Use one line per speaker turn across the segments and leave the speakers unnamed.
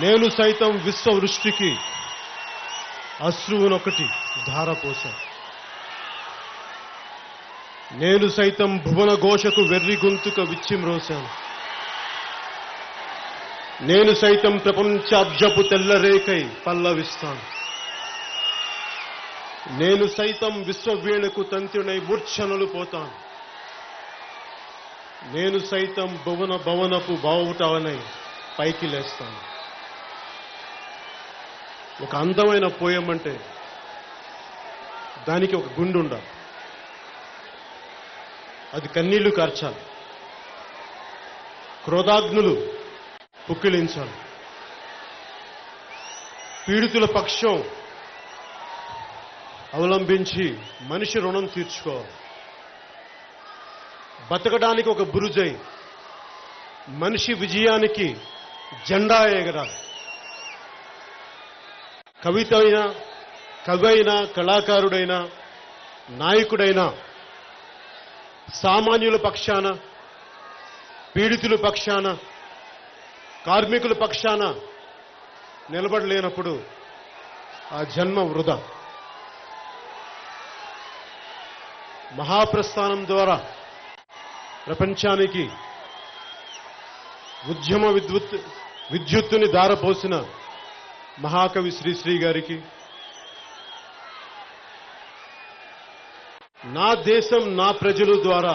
నేను సైతం విశ్వవృష్టికి అశ్రువునొకటి ధారపోశాను. నేను సైతం భువన ఘోషకు వెర్రి గొంతుక విచ్చిమ్రోశాను. నేను సైతం ప్రపంచాబ్జపు తెల్లరేకై పల్లవిస్తాను. నేను సైతం విశ్వవీణకు తంత్రునై మూర్ఛనలు పోతాను. నేను సైతం భువన భవనపు బావుటానై పైకి లేస్తాను. ఒక అందమైన పోయం అంటే దానికి ఒక గుండె ఉండాలి. అది కన్నీళ్లు కార్చాలి, క్రోధాగ్నులు పుక్కిలించాలి, పీడితుల పక్షం అవలంబించి మనిషి రుణం తీర్చుకోవాలి. బతకడానికి ఒక బురుజై మనిషి విజయానికి జెండా ఎగరాలి. కవి అయినా కళాకారుడైనా నాయకుడైనా సామాన్యుల పక్షాన, పీడితుల పక్షాన, కార్మికుల పక్షాన నిలబడలేనప్పుడు ఆ జన్మ వృధా. మహాప్రస్థానం ద్వారా ప్రపంచానికి ఉద్యమ విద్యుత్తుని దారపోసిన మహాకవి శ్రీశ్రీ గారికి, నా దేశం నా ప్రజలు ద్వారా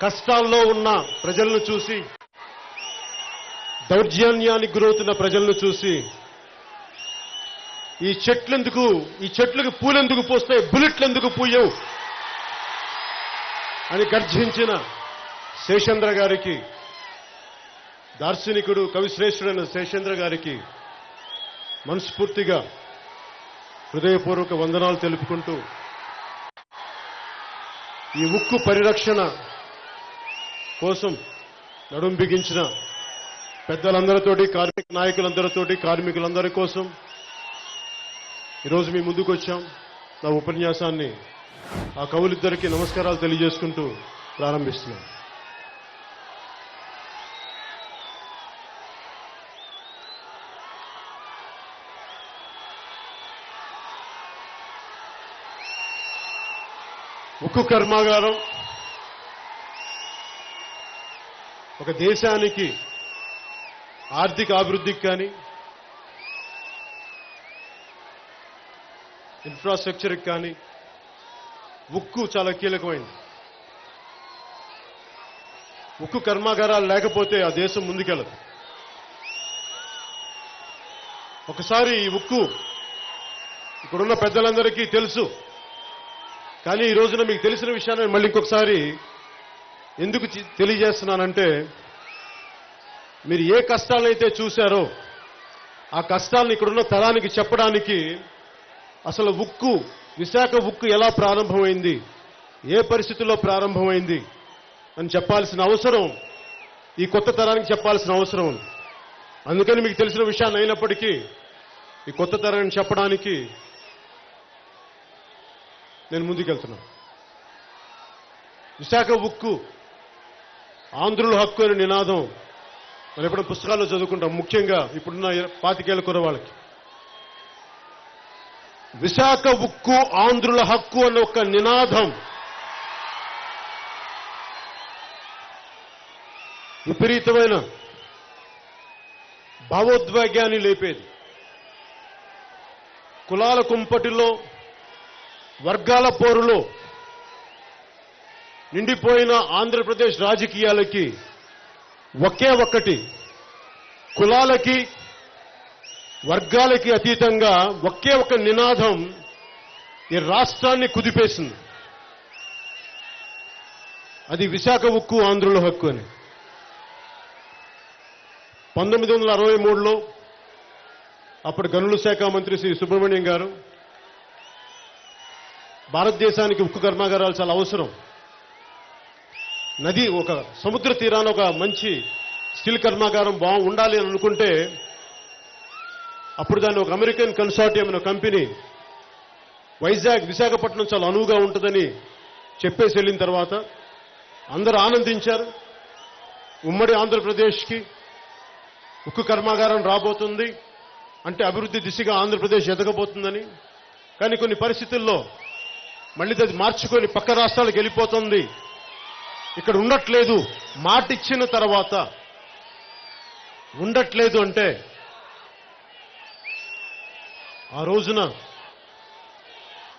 కష్టాల్లో ఉన్న ప్రజలను చూసి, దౌర్జన్యానికి గురవుతున్న ప్రజలను చూసి, ఈ చెట్లకు పూలెందుకు పోస్తాయి, బుల్లెట్లు ఎందుకు పూయవు అని గర్జించిన శేషేంద్ర గారికి, దార్శనికుడు కవిశ్రేష్ఠుడైన శేషేంద్ర గారికి మనస్ఫూర్తిగా హృదయపూర్వక వందనాలు తెలుపుకుంటూ, ఈ ఉక్కు పరిరక్షణ కోసం నడుం బిగించిన పెద్దలందరితోటి, కార్మిక నాయకులందరితోటి, కార్మికులందరి కోసం ఈరోజు మీ ముందుకు వచ్చాం. నా ఉపన్యాసాన్ని ఆ కవులిద్దరికీ నమస్కారాలు తెలియజేసుకుంటూ ప్రారంభిస్తున్నాం. ఉక్కు కర్మాగారం ఒక దేశానికి ఆర్థిక అభివృద్ధికి కానీ, ఇన్ఫ్రాస్ట్రక్చర్కి కానీ ఉక్కు చాలా కీలకమైంది. ఉక్కు కర్మాగారాలు లేకపోతే ఆ దేశం ముందుకెళ్ళదు. ఒకసారి ఈ ఉక్కు ఇక్కడున్న పెద్దలందరికీ తెలుసు, కానీ ఈ రోజున మీకు తెలిసిన విషయాన్ని మళ్ళీ ఇంకొకసారి ఎందుకు తెలియజేస్తున్నానంటే, మీరు ఏ కష్టాలైతే చూశారో ఆ కష్టాలను ఇక్కడున్న తరానికి చెప్పడానికి, అసలు విశాఖ ఉక్కు ఎలా ప్రారంభమైంది, ఏ పరిస్థితుల్లో ప్రారంభమైంది అని చెప్పాల్సిన అవసరం, ఈ కొత్త తరానికి చెప్పాల్సిన అవసరం ఉంది. అందుకని మీకు తెలిసిన విషయాన్ని అయినప్పటికీ ఈ కొత్త తరానికి చెప్పడానికి నేను ముందుకెళ్తున్నాను. విశాఖ ఉక్కు ఆంధ్రుల హక్కు అనే నినాదం మనం ఎప్పుడైనా పుస్తకాల్లో చదువుకుంటాం, ముఖ్యంగా ఇప్పుడున్న 25 ఏళ్ల కుర్రవాళ్ళకి. విశాఖ ఉక్కు ఆంధ్రుల హక్కు అన్న ఒక నినాదం విపరీతమైన భావోద్వేగాన్ని లేపేది. కులాల కుంపటిలో, వర్గాల పోరులో నిండిపోయిన ఆంధ్రప్రదేశ్ రాజకీయాలకి ఒకే ఒక్కటి, కులాలకి వర్గాలకి అతీతంగా ఒకే ఒక నినాదం ఈ రాష్ట్రాన్ని కుదిపేసింది. అది విశాఖ ఉక్కు ఆంధ్రుల హక్కు అని. 1963లో అప్పుడు గనుల శాఖ మంత్రి శ్రీ సుబ్రహ్మణ్యం గారు, భారతదేశానికి ఉక్కు కర్మాగారాలు చాలా అవసరం, ఒక సముద్ర తీరాన ఒక మంచి స్టీల్ కర్మాగారం ఉండాలి అని అనుకుంటే, అప్పుడు దాన్ని ఒక అమెరికన్ కన్సార్టియం అనే కంపెనీ విశాఖపట్నం చాలా అనువుగా ఉంటుందని చెప్పేసి వెళ్ళిన తర్వాత అందరూ ఆనందించారు. ఉమ్మడి ఆంధ్రప్రదేశ్కి ఉక్కు కర్మాగారం రాబోతుంది అంటే అభివృద్ధి దిశగా ఆంధ్రప్రదేశ్ ఎదగబోతుందని. కానీ కొన్ని పరిస్థితుల్లో మళ్ళీ అది మార్చుకొని పక్క రాష్ట్రాలకు వెళ్ళిపోతుంది, ఇక్కడ ఉండట్లేదు. మాట ఇచ్చిన తర్వాత ఉండట్లేదు అంటే ఆ రోజున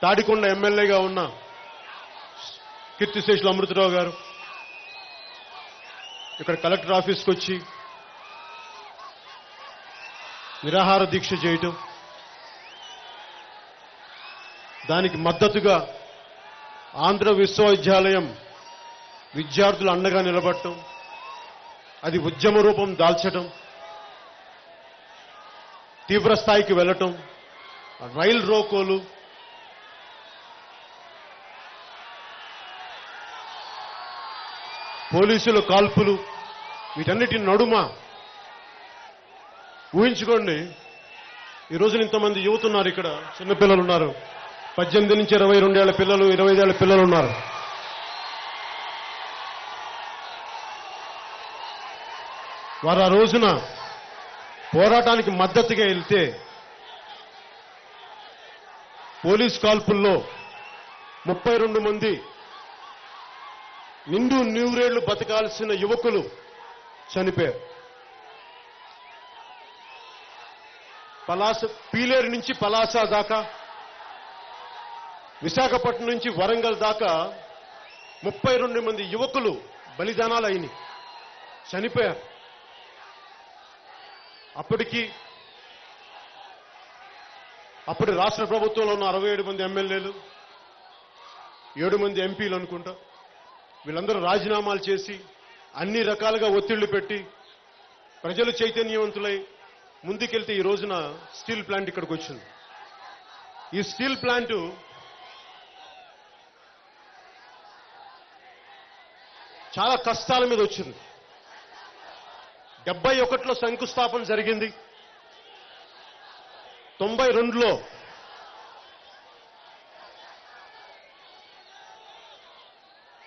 తాడికొండ ఎమ్మెల్యేగా ఉన్న కీర్తిశేషులు అమృతరావు గారు ఇక్కడ కలెక్టర్ ఆఫీస్కి వచ్చి నిరాహార దీక్ష చేయటం, దానికి మద్దతుగా ఆంధ్ర విశ్వవిద్యాలయం విద్యార్థులు అండగా నిలబడటం, అది ఉద్యమ రూపం దాల్చడం, తీవ్ర స్థాయికి వెళ్లటం, రైలు రోకోలు, పోలీసుల కాల్పులు, వీటన్నిటి నడుమ ఊహించుకోండి. ఈ రోజున ఇంతమంది యువత ఉన్నారు, ఇక్కడ చిన్నపిల్లలు ఉన్నారు, 18 నుంచి 22 ఏళ్ల పిల్లలు, 25 ఏళ్ల పిల్లలు ఉన్నారు. వారు ఆ రోజున పోరాటానికి మద్దతుగా వెళ్తే పోలీస్ కాల్పుల్లో 32 మంది నిండు నూరేళ్లు బతకాల్సిన యువకులు చనిపోయారు. పీలేరు నుంచి పలాస దాకా, విశాఖపట్నం నుంచి వరంగల్ దాకా 32 మంది యువకులు బలిదానాలు అయినాయి, చనిపోయారు. అప్పటి రాష్ట్ర ప్రభుత్వంలో ఉన్న 67 మంది ఎమ్మెల్యేలు, 7 మంది ఎంపీలు అనుకుంటా, వీళ్ళందరూ రాజీనామాలు చేసి అన్ని రకాలుగా ఒత్తిళ్లు పెట్టి ప్రజలు చైతన్యవంతులై ముందుకెళ్తే ఈ రోజున స్టీల్ ప్లాంట్ ఇక్కడికి వచ్చింది. ఈ స్టీల్ ప్లాంట్ చాలా కష్టాల మీద వచ్చింది. 71లో శంకుస్థాపన జరిగింది. 92లో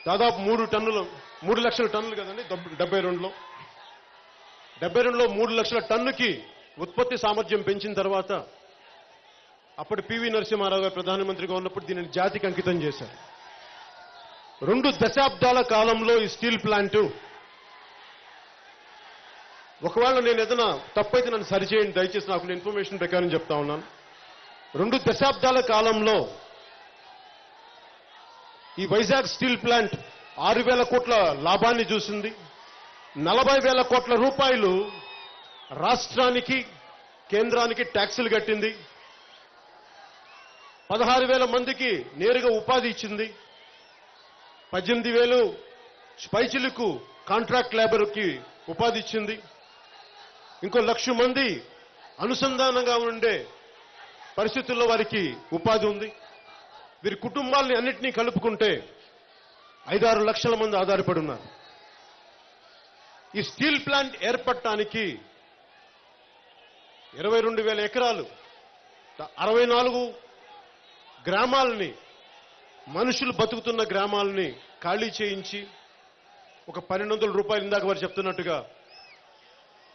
దాదాపు 3 లక్షల టన్నులు కదండి. 72లో 3 లక్షల టన్నుకి ఉత్పత్తి సామర్థ్యం పెంచిన తర్వాత అప్పటి పివి నరసింహారావు గారు ప్రధానమంత్రిగా ఉన్నప్పుడు దీనిని జాతికి అంకితం చేశారు. 2 దశాబ్దాల కాలంలో ఈ స్టీల్ ప్లాంటు, ఒకవేళ నేను ఏదైనా తప్పైతే నన్ను సరిచేయండి దయచేసి, నాకు ఇన్ఫర్మేషన్ ప్రకారం చెప్తా ఉన్నాను. 2 దశాబ్దాల కాలంలో ఈ వైజాగ్ స్టీల్ ప్లాంట్ 6,000 కోట్ల లాభాన్ని చూసింది. 40,000 కోట్ల రూపాయలు రాష్ట్రానికి, కేంద్రానికి ట్యాక్సులు కట్టింది. 16,000 మందికి నేరుగా ఉపాధి ఇచ్చింది. 18,000 పైచిలకు కాంట్రాక్ట్ లేబర్కి ఉపాధి ఇచ్చింది. ఇంకో 1,00,000 మంది అనుసంధానంగా ఉండే పరిస్థితుల్లో వారికి ఉపాధి ఉంది. వీరి కుటుంబాలని అన్నింటినీ కలుపుకుంటే 5-6 లక్షల మంది ఆధారపడి ఉన్నారు. ఈ స్టీల్ ప్లాంట్ ఏర్పడటానికి 22,000 ఎకరాలు, 64 గ్రామాలని, మనుషులు బతుకుతున్న గ్రామాలని ఖాళీ చేయించి ఒక 1,200 రూపాయలు, ఇందాక వారు చెప్తున్నట్టుగా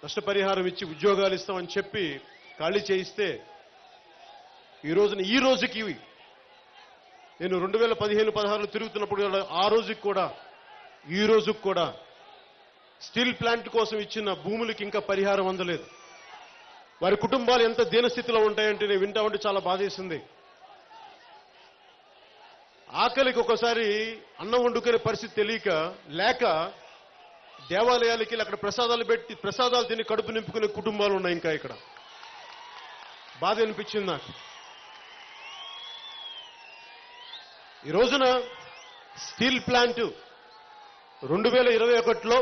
నష్టపరిహారం ఇచ్చి ఉద్యోగాలు ఇస్తామని చెప్పి ఖాళీ చేయిస్తే ఈ రోజుకి నేను 2015-16లో తిరుగుతున్నప్పుడు ఆ రోజుకి కూడా ఈ రోజుకి కూడా స్టీల్ ప్లాంట్ కోసం ఇచ్చిన భూములకి ఇంకా పరిహారం అందలేదు. వారి కుటుంబాలు ఎంత దీనస్థితిలో ఉంటాయంటే నేను వింటా ఉంటే చాలా బాధేసింది. ఆకలికి ఒకసారి అన్నం వండుకునే పరిస్థితి లేక దేవాలయాలకి అక్కడ ప్రసాదాలు తిని కడుపు నింపుకునే కుటుంబాలు ఉన్నాయి ఇంకా ఇక్కడ. బాధ అనిపించింది నాకు. ఈ రోజున స్టీల్ ప్లాంట్ 2021లో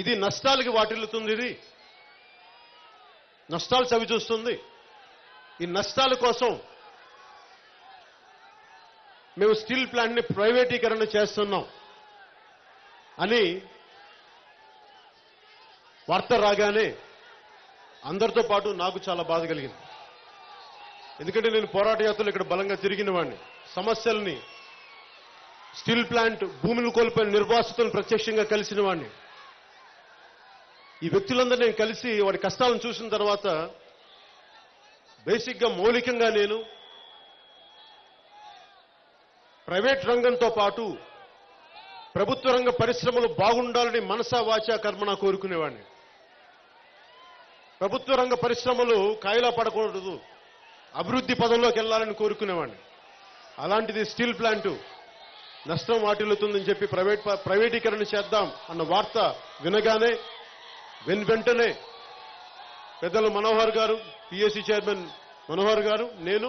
ఇది నష్టాలకి వాటిల్లుతుంది. ఇది నష్టాలు చవిచూస్తుంది. ఈ నష్టాల కోసం మేము స్టీల్ ప్లాంట్ని ప్రైవేటీకరణ చేస్తున్నాం అని వార్త రాగానే అందరితో పాటు నాకు చాలా బాధ కలిగింది. ఎందుకంటే నేను పోరాట యాత్రలు ఇక్కడ బలంగా తిరిగిన వాడిని. సమస్యల్ని, స్టీల్ ప్లాంట్ భూములు కోల్పోయిన నిర్వాసితులను ప్రత్యక్షంగా కలిసిన వాడిని. ఈ వ్యక్తులందరూ నేను కలిసి వాడి కష్టాలను చూసిన తర్వాత బేసిక్గా మౌలికంగా నేను ప్రైవేట్ రంగంతో పాటు ప్రభుత్వ రంగ పరిశ్రమలు బాగుండాలని మనసా వాచా కర్మణ కోరుకునేవాడిని. ప్రభుత్వ రంగ పరిశ్రమలు కాయిలా పడకూడదు, అభివృద్ధి పదంలోకి వెళ్లాలని కోరుకునేవాడిని. అలాంటిది స్టీల్ ప్లాంటు నష్టం వాటిల్లుతుందని చెప్పి ప్రైవేటీకరణ చేద్దాం అన్న వార్త వినగానే వెంటనే పెద్దలు మనోహర్ గారు, పిఎస్సి చైర్మన్ మనోహర్ గారు, నేను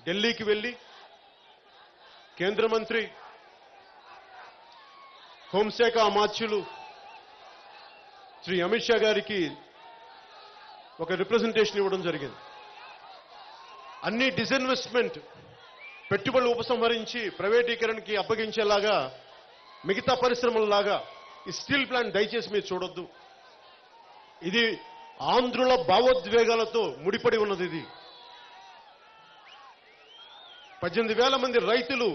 ఢిల్లీకి వెళ్లి కేంద్ర మంత్రి హోంశాఖ అమాత్యులు శ్రీ అమిత్ షా గారికి ఒక రిప్రజెంటేషన్ ఇవ్వడం జరిగింది. అన్ని డిస్ఇన్వెస్ట్మెంట్ పెట్టుబడులు ఉపసంహరించి ప్రైవేటీకరణకి అప్పగించేలాగా మిగతా పరిశ్రమలలాగా ఈ స్టీల్ ప్లాంట్ దయచేసి మీరు చూడొద్దు. ఇది ఆంధ్రుల భావోద్వేగాలతో ముడిపడి ఉన్నది. ఇది 18,000 మంది రైతులు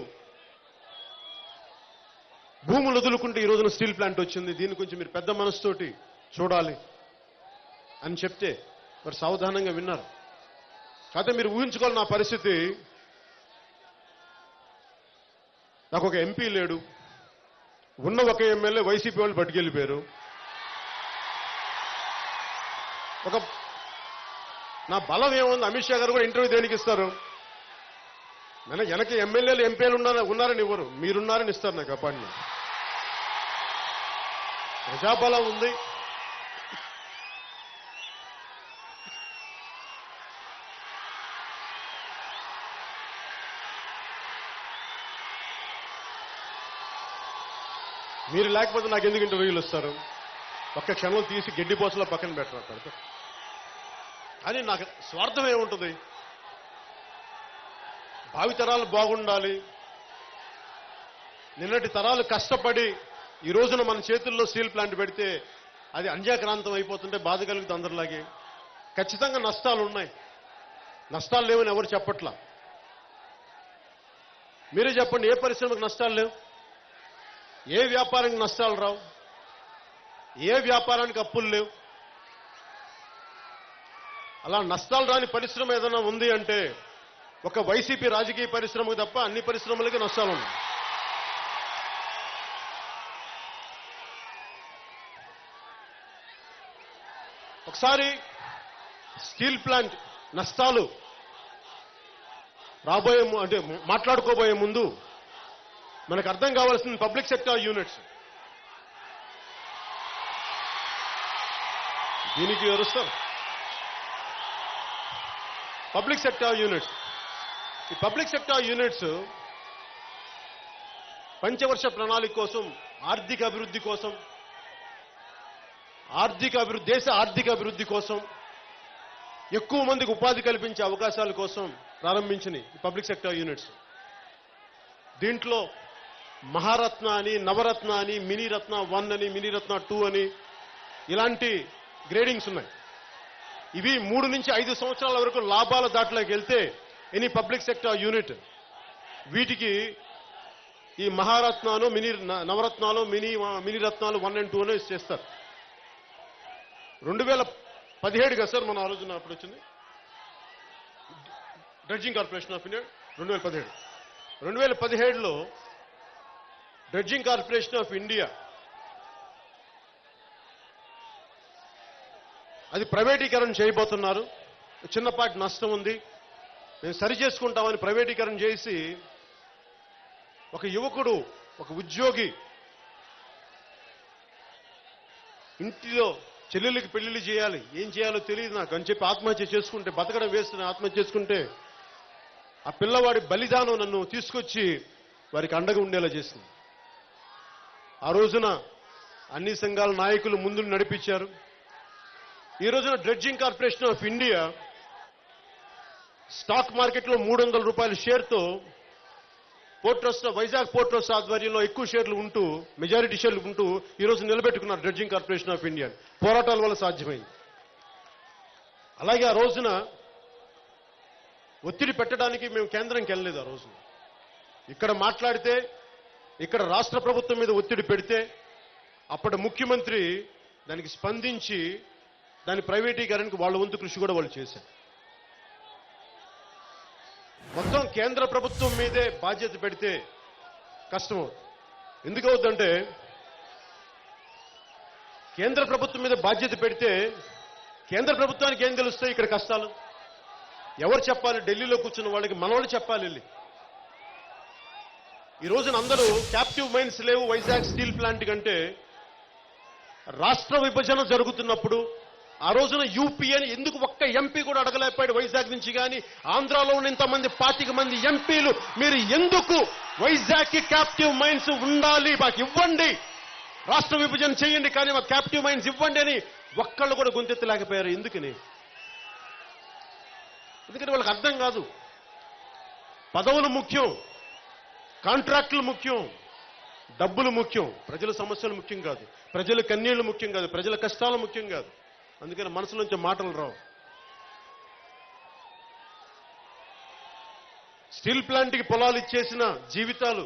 భూములు వదులుకుంటే ఈ రోజున స్టీల్ ప్లాంట్ వచ్చింది. దీని గురించి మీరు పెద్ద మనసుతోటి చూడాలి అని చెప్తే వారు సావధానంగా విన్నారు. కాకపోతే మీరు ఊహించుకోవాలి నా పరిస్థితి. నాకు ఒక ఎంపీ లేడు, ఉన్న ఒక ఎమ్మెల్యే వైసీపీ వాళ్ళు పట్టుకెళ్ళిపోయారు. నా బలం ఏముంది? అమిత్ షా గారు కూడా ఇంటర్వ్యూ దేనికి ఇస్తారు? వెనక ఎమ్మెల్యేలు ఎంపీలు ఉన్నారని ఇవ్వరు, మీరున్నారని ఇస్తారు నాకు అపాయింట్మెంట్. ప్రజాబలం ఉంది. మీరు లేకపోతే నాకు ఎందుకు ఇంటర్వ్యూలు ఇస్తారు? ఒక్క క్షణం తీసి గడ్డిపోసలో పక్కన పెట్టరు. కానీ నాకు స్వార్థం ఏముంటుంది? భావితరాలు బాగుండాలి. నిన్నటి తరాలు కష్టపడి ఈ రోజున మన చేతుల్లో స్టీల్ ప్లాంట్ పెడితే అది అంజాక్రాంతం అయిపోతుంటే బాధ కలుగుతుంది అందరిలాగే. ఖచ్చితంగా నష్టాలు ఉన్నాయి. నష్టాలు లేవని ఎవరు చెప్పట్లా. మీరే చెప్పండి, ఏ పరిశ్రమకు నష్టాలు లేవు? ఏ వ్యాపారానికి నష్టాలు రావు? ఏ వ్యాపారానికి అప్పులు లేవు? అలా నష్టాలు రాని పరిశ్రమ ఏదైనా ఉంది అంటే ఒక వైసీపీ రాజకీయ పరిశ్రమకు తప్ప అన్ని పరిశ్రమలకి నష్టాలు ఉన్నాయి. ఒకసారి స్టీల్ ప్లాంట్ నష్టాలు మాట్లాడుకోబోయే ముందు మనకు అర్థం కావాల్సింది పబ్లిక్ సెక్టార్ యూనిట్స్. దీనికి ఎవరుస్తారు? Public sector units. ఈ పబ్లిక్ సెక్టార్ యూనిట్స్ పంచవర్ష ప్రణాళిక కోసం, ఆర్థిక అభివృద్ధి కోసం, దేశ ఆర్థిక అభివృద్ధి కోసం, ఎక్కువ మందికి ఉపాధి కల్పించే అవకాశాల కోసం ప్రారంభించిన ఈ పబ్లిక్ సెక్టార్ యూనిట్స్. దీంట్లో మహారత్న అని, నవరత్న అని, మినీ రత్న 1 అని, మినీ రత్న 2 అని ఇలాంటి గ్రేడింగ్స్ ఉన్నాయి. ఇవి 3 నుంచి 5 సంవత్సరాల వరకు లాభాల దాటిలోకి వెళ్తే ఎనీ పబ్లిక్ సెక్టార్ యూనిట్ వీటికి ఈ మహారత్నాలు, నవరత్నాలు, మినీ రత్నాలు 1 and 2 అని చేస్తారు. 2017 కదా సార్ మన ఆలోచన అప్పుడు వచ్చింది. డ్రెడ్జింగ్ కార్పొరేషన్ ఆఫ్ ఇండియా 2017లో డ్రెడ్జింగ్ కార్పొరేషన్ ఆఫ్ ఇండియా అది ప్రైవేటీకరణ చేయబోతున్నారు. చిన్నపాటి నష్టం ఉంది, మేము సరి చేసుకుంటామని ప్రైవేటీకరణ చేసి ఒక యువకుడు, ఒక ఉద్యోగి ఇంటిలో చెల్లెళ్ళకి పెళ్లిళ్ళు చేయాలి, ఏం చేయాలో తెలియదు నాకు అని చెప్పి ఆత్మహత్య చేసుకుంటే, బతకడం వేస్తున్న ఆత్మహత్య చేసుకుంటే ఆ పిల్లవాడి బలిదానం నన్ను తీసుకొచ్చి వారికి అండగా ఉండేలా చేసింది. ఆ రోజున అన్ని సంఘాల నాయకులు ముందు నడిపించారు. ఈ రోజున dredging corporation of India stock మార్కెట్లో 300 రూపాయల షేర్తో port trust, Vizag port trust ఆధ్వర్యంలో ఎక్కువ షేర్లు ఉంటూ, మెజారిటీ షేర్లు ఉంటూ ఈ రోజు నిలబెట్టుకున్నారు డ్రెడ్జింగ్ కార్పొరేషన్ ఆఫ్ ఇండియా. పోరాటాల వల్ల సాధ్యమైంది. అలాగే ఆ రోజున ఒత్తిడి పెట్టడానికి మేము కేంద్రంకి వెళ్ళలేదు. ఆ రోజున ఇక్కడ మాట్లాడితే, ఇక్కడ రాష్ట్ర ప్రభుత్వం మీద ఒత్తిడి పెడితే అప్పటి ముఖ్యమంత్రి దానికి స్పందించి దాని ప్రైవేటీకరణకు వాళ్ళ వంతు కృషి కూడా వాళ్ళు చేశారు. మొత్తం కేంద్ర ప్రభుత్వం మీదే బాధ్యత పెడితే కష్టం. ఎందుకు అవుతుందంటే కేంద్ర ప్రభుత్వం మీద బాధ్యత పెడితే కేంద్ర ప్రభుత్వానికి ఏం తెలుస్తాయి ఇక్కడ కష్టాలు? ఎవరు చెప్పాలి? ఢిల్లీలో కూర్చున్న వాళ్ళకి మనవాళ్ళు చెప్పాలి వెళ్ళి. ఈ రోజున అందరూ క్యాప్టివ్ మైన్స్ లేవు వైజాగ్ స్టీల్ ప్లాంట్ కంటే రాష్ట్ర విభజన జరుగుతున్నప్పుడు ఆ రోజున యూపీ అని ఎందుకు ఒక్క ఎంపీ కూడా అడగలేకపోయాడు వైజాగ్ నుంచి? కానీ ఆంధ్రాలో ఉన్న ఇంతమంది 25 మంది ఎంపీలు మీరు ఎందుకు వైజాగ్ కి క్యాప్టివ్ మైన్స్ ఉండాలి, మాకు ఇవ్వండి, రాష్ట్ర విభజన చేయండి కానీ మాకు క్యాప్టివ్ మైన్స్ ఇవ్వండి అని ఒక్కళ్ళు కూడా గొంతెత్తలేకపోయారు. ఎందుకని? ఎందుకంటే వాళ్ళకి అర్థం కాదు. పదవులు ముఖ్యం, కాంట్రాక్టులు ముఖ్యం, డబ్బులు ముఖ్యం, ప్రజల సమస్యలు ముఖ్యం కాదు, ప్రజల కన్నీళ్లు ముఖ్యం కాదు, ప్రజల కష్టాలు ముఖ్యం కాదు. అందుకని మనసులోంచి మాటలు రావు. స్టీల్ ప్లాంట్కి పొలాలు ఇచ్చేసిన జీవితాలు,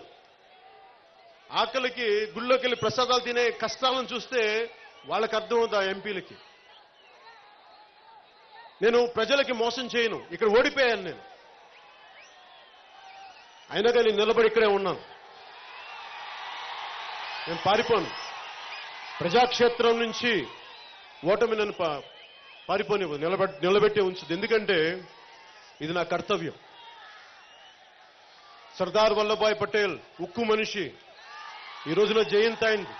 ఆకలికి గుళ్ళోకి వెళ్ళి ప్రసాదాలు తినే కష్టాలను చూస్తే వాళ్ళకి అర్థమవుతుంది ఆ ఎంపీలకి. నేను ప్రజలకి మోసం చేయను, ఇక్కడ ఓడిపోయాను నేను, అయినా కానీ నిలబడి ఇక్కడే ఉన్నాను. నేను పారిపోను. ప్రజాక్షేత్రం నుంచి ఓటమి నన్ను పారిపోనివ్వదు, నిలబెట్టే ఉంచుది. ఎందుకంటే ఇది నా కర్తవ్యం. సర్దార్ వల్లభాయ్ పటేల్ ఉక్కు మనిషి, ఈ రోజున జయంతి అయింది.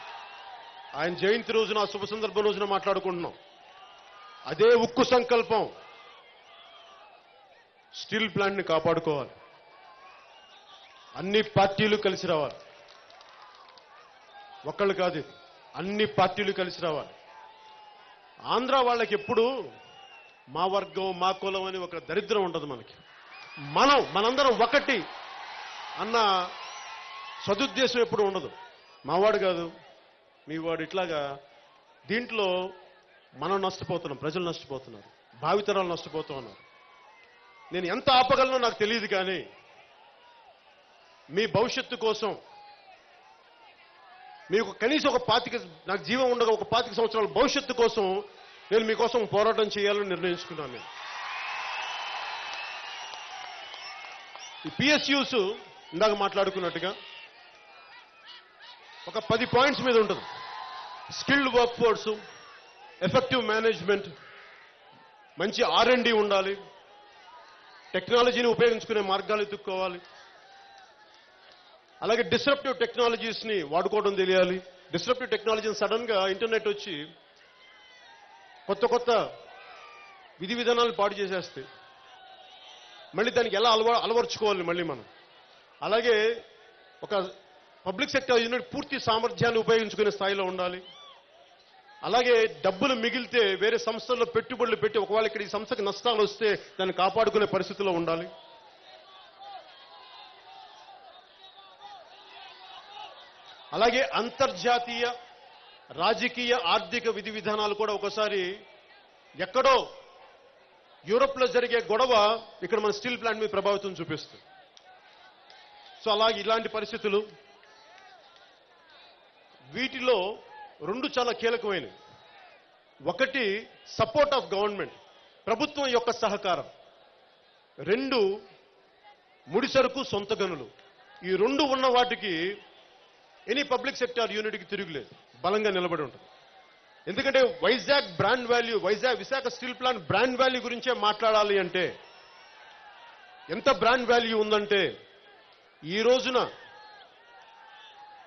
ఆయన జయంతి రోజున, ఆ శుభ సందర్భం రోజున మాట్లాడుకుంటున్నాం. అదే ఉక్కు సంకల్పం స్టీల్ ప్లాంట్ ని కాపాడుకోవాలి. అన్ని పార్టీలు కలిసి రావాలి, ఒక్కళ్ళు కాదు, అన్ని పార్టీలు కలిసి రావాలి. ఆంధ్ర వాళ్ళకి ఎప్పుడు మా వర్గం మా కులం అని ఒక దరిద్రం ఉండదు. మనకి మనందరం ఒకటి అన్న సదుద్దేశం ఎప్పుడు ఉండదు. మావాడు కాదు మీవాడు, ఇట్లాగా దీంట్లో మనం నష్టపోతున్నాం, ప్రజలు నష్టపోతున్నారు, భావితరాలు నష్టపోతూ ఉన్నారు. నేను ఎంత ఆపగలనో నాకు తెలియదు, కానీ మీ భవిష్యత్తు కోసం మీకు కనీసం ఒక 25, నాకు జీవం ఉండగా ఒక 25 సంవత్సరాల భవిష్యత్తు కోసం నేను మీకోసం పోరాటం చేయాలని నిర్ణయించుకున్నాను. నేను ఈ పిఎస్యూస్ ఇందాక మాట్లాడుకున్నట్టుగా ఒక 10 పాయింట్స్ మీద ఉంటుంది. Skilled work force, effective management, మంచి R&D ఉండాలి, టెక్నాలజీని ఉపయోగించుకునే మార్గాలు ఎత్తుక్కోవాలి, అలాగే డిస్రప్టివ్ టెక్నాలజీస్ ని వాడుకోవడం తెలియాలి. డిస్రప్టివ్ టెక్నాలజీని సడన్ గా ఇంటర్నెట్ వచ్చి కొత్త విధి విధానాలు పాడు చేసేస్తే మళ్ళీ దానికి ఎలా అలవర్చుకోవాలి మళ్ళీ మనం. అలాగే ఒక పబ్లిక్ సెక్టర్ యూనిట్ పూర్తి సామర్థ్యాన్ని ఉపయోగించుకునే స్థాయిలో ఉండాలి. అలాగే డబ్బులు మిగిలితే వేరే సంస్థల్లో పెట్టుబడులు పెట్టి ఒకవేళ ఇక్కడ ఈ సంస్థకి నష్టాలు వస్తే దాన్ని కాపాడుకునే పరిస్థితిలో ఉండాలి. అలాగే అంతర్జాతీయ రాజకీయ ఆర్థిక విధి విధానాలు కూడా ఒకసారి ఎక్కడో యూరోప్లో జరిగే గొడవ ఇక్కడ మన స్టీల్ ప్లాంట్ మీద ప్రభావితం చూపిస్తుంది. సో అలాగే ఇలాంటి పరిస్థితులు, వీటిలో 2 చాలా కీలకమైనవి. ఒకటి సపోర్ట్ ఆఫ్ గవర్నమెంట్, ప్రభుత్వం యొక్క సహకారం. 2 ముడిసరుకు సొంత గనులు. ఈ 2 ఉన్న వాటికి ఎనీ పబ్లిక్ సెక్టార్ యూనిట్కి తిరుగులేదు, బలంగా నిలబడి ఉంటుంది. ఎందుకంటే Vizag brand value, Visakha steel plant brand value గురించే మాట్లాడాలి. అంటే ఎంత బ్రాండ్ వాల్యూ ఉందంటే ఈ రోజున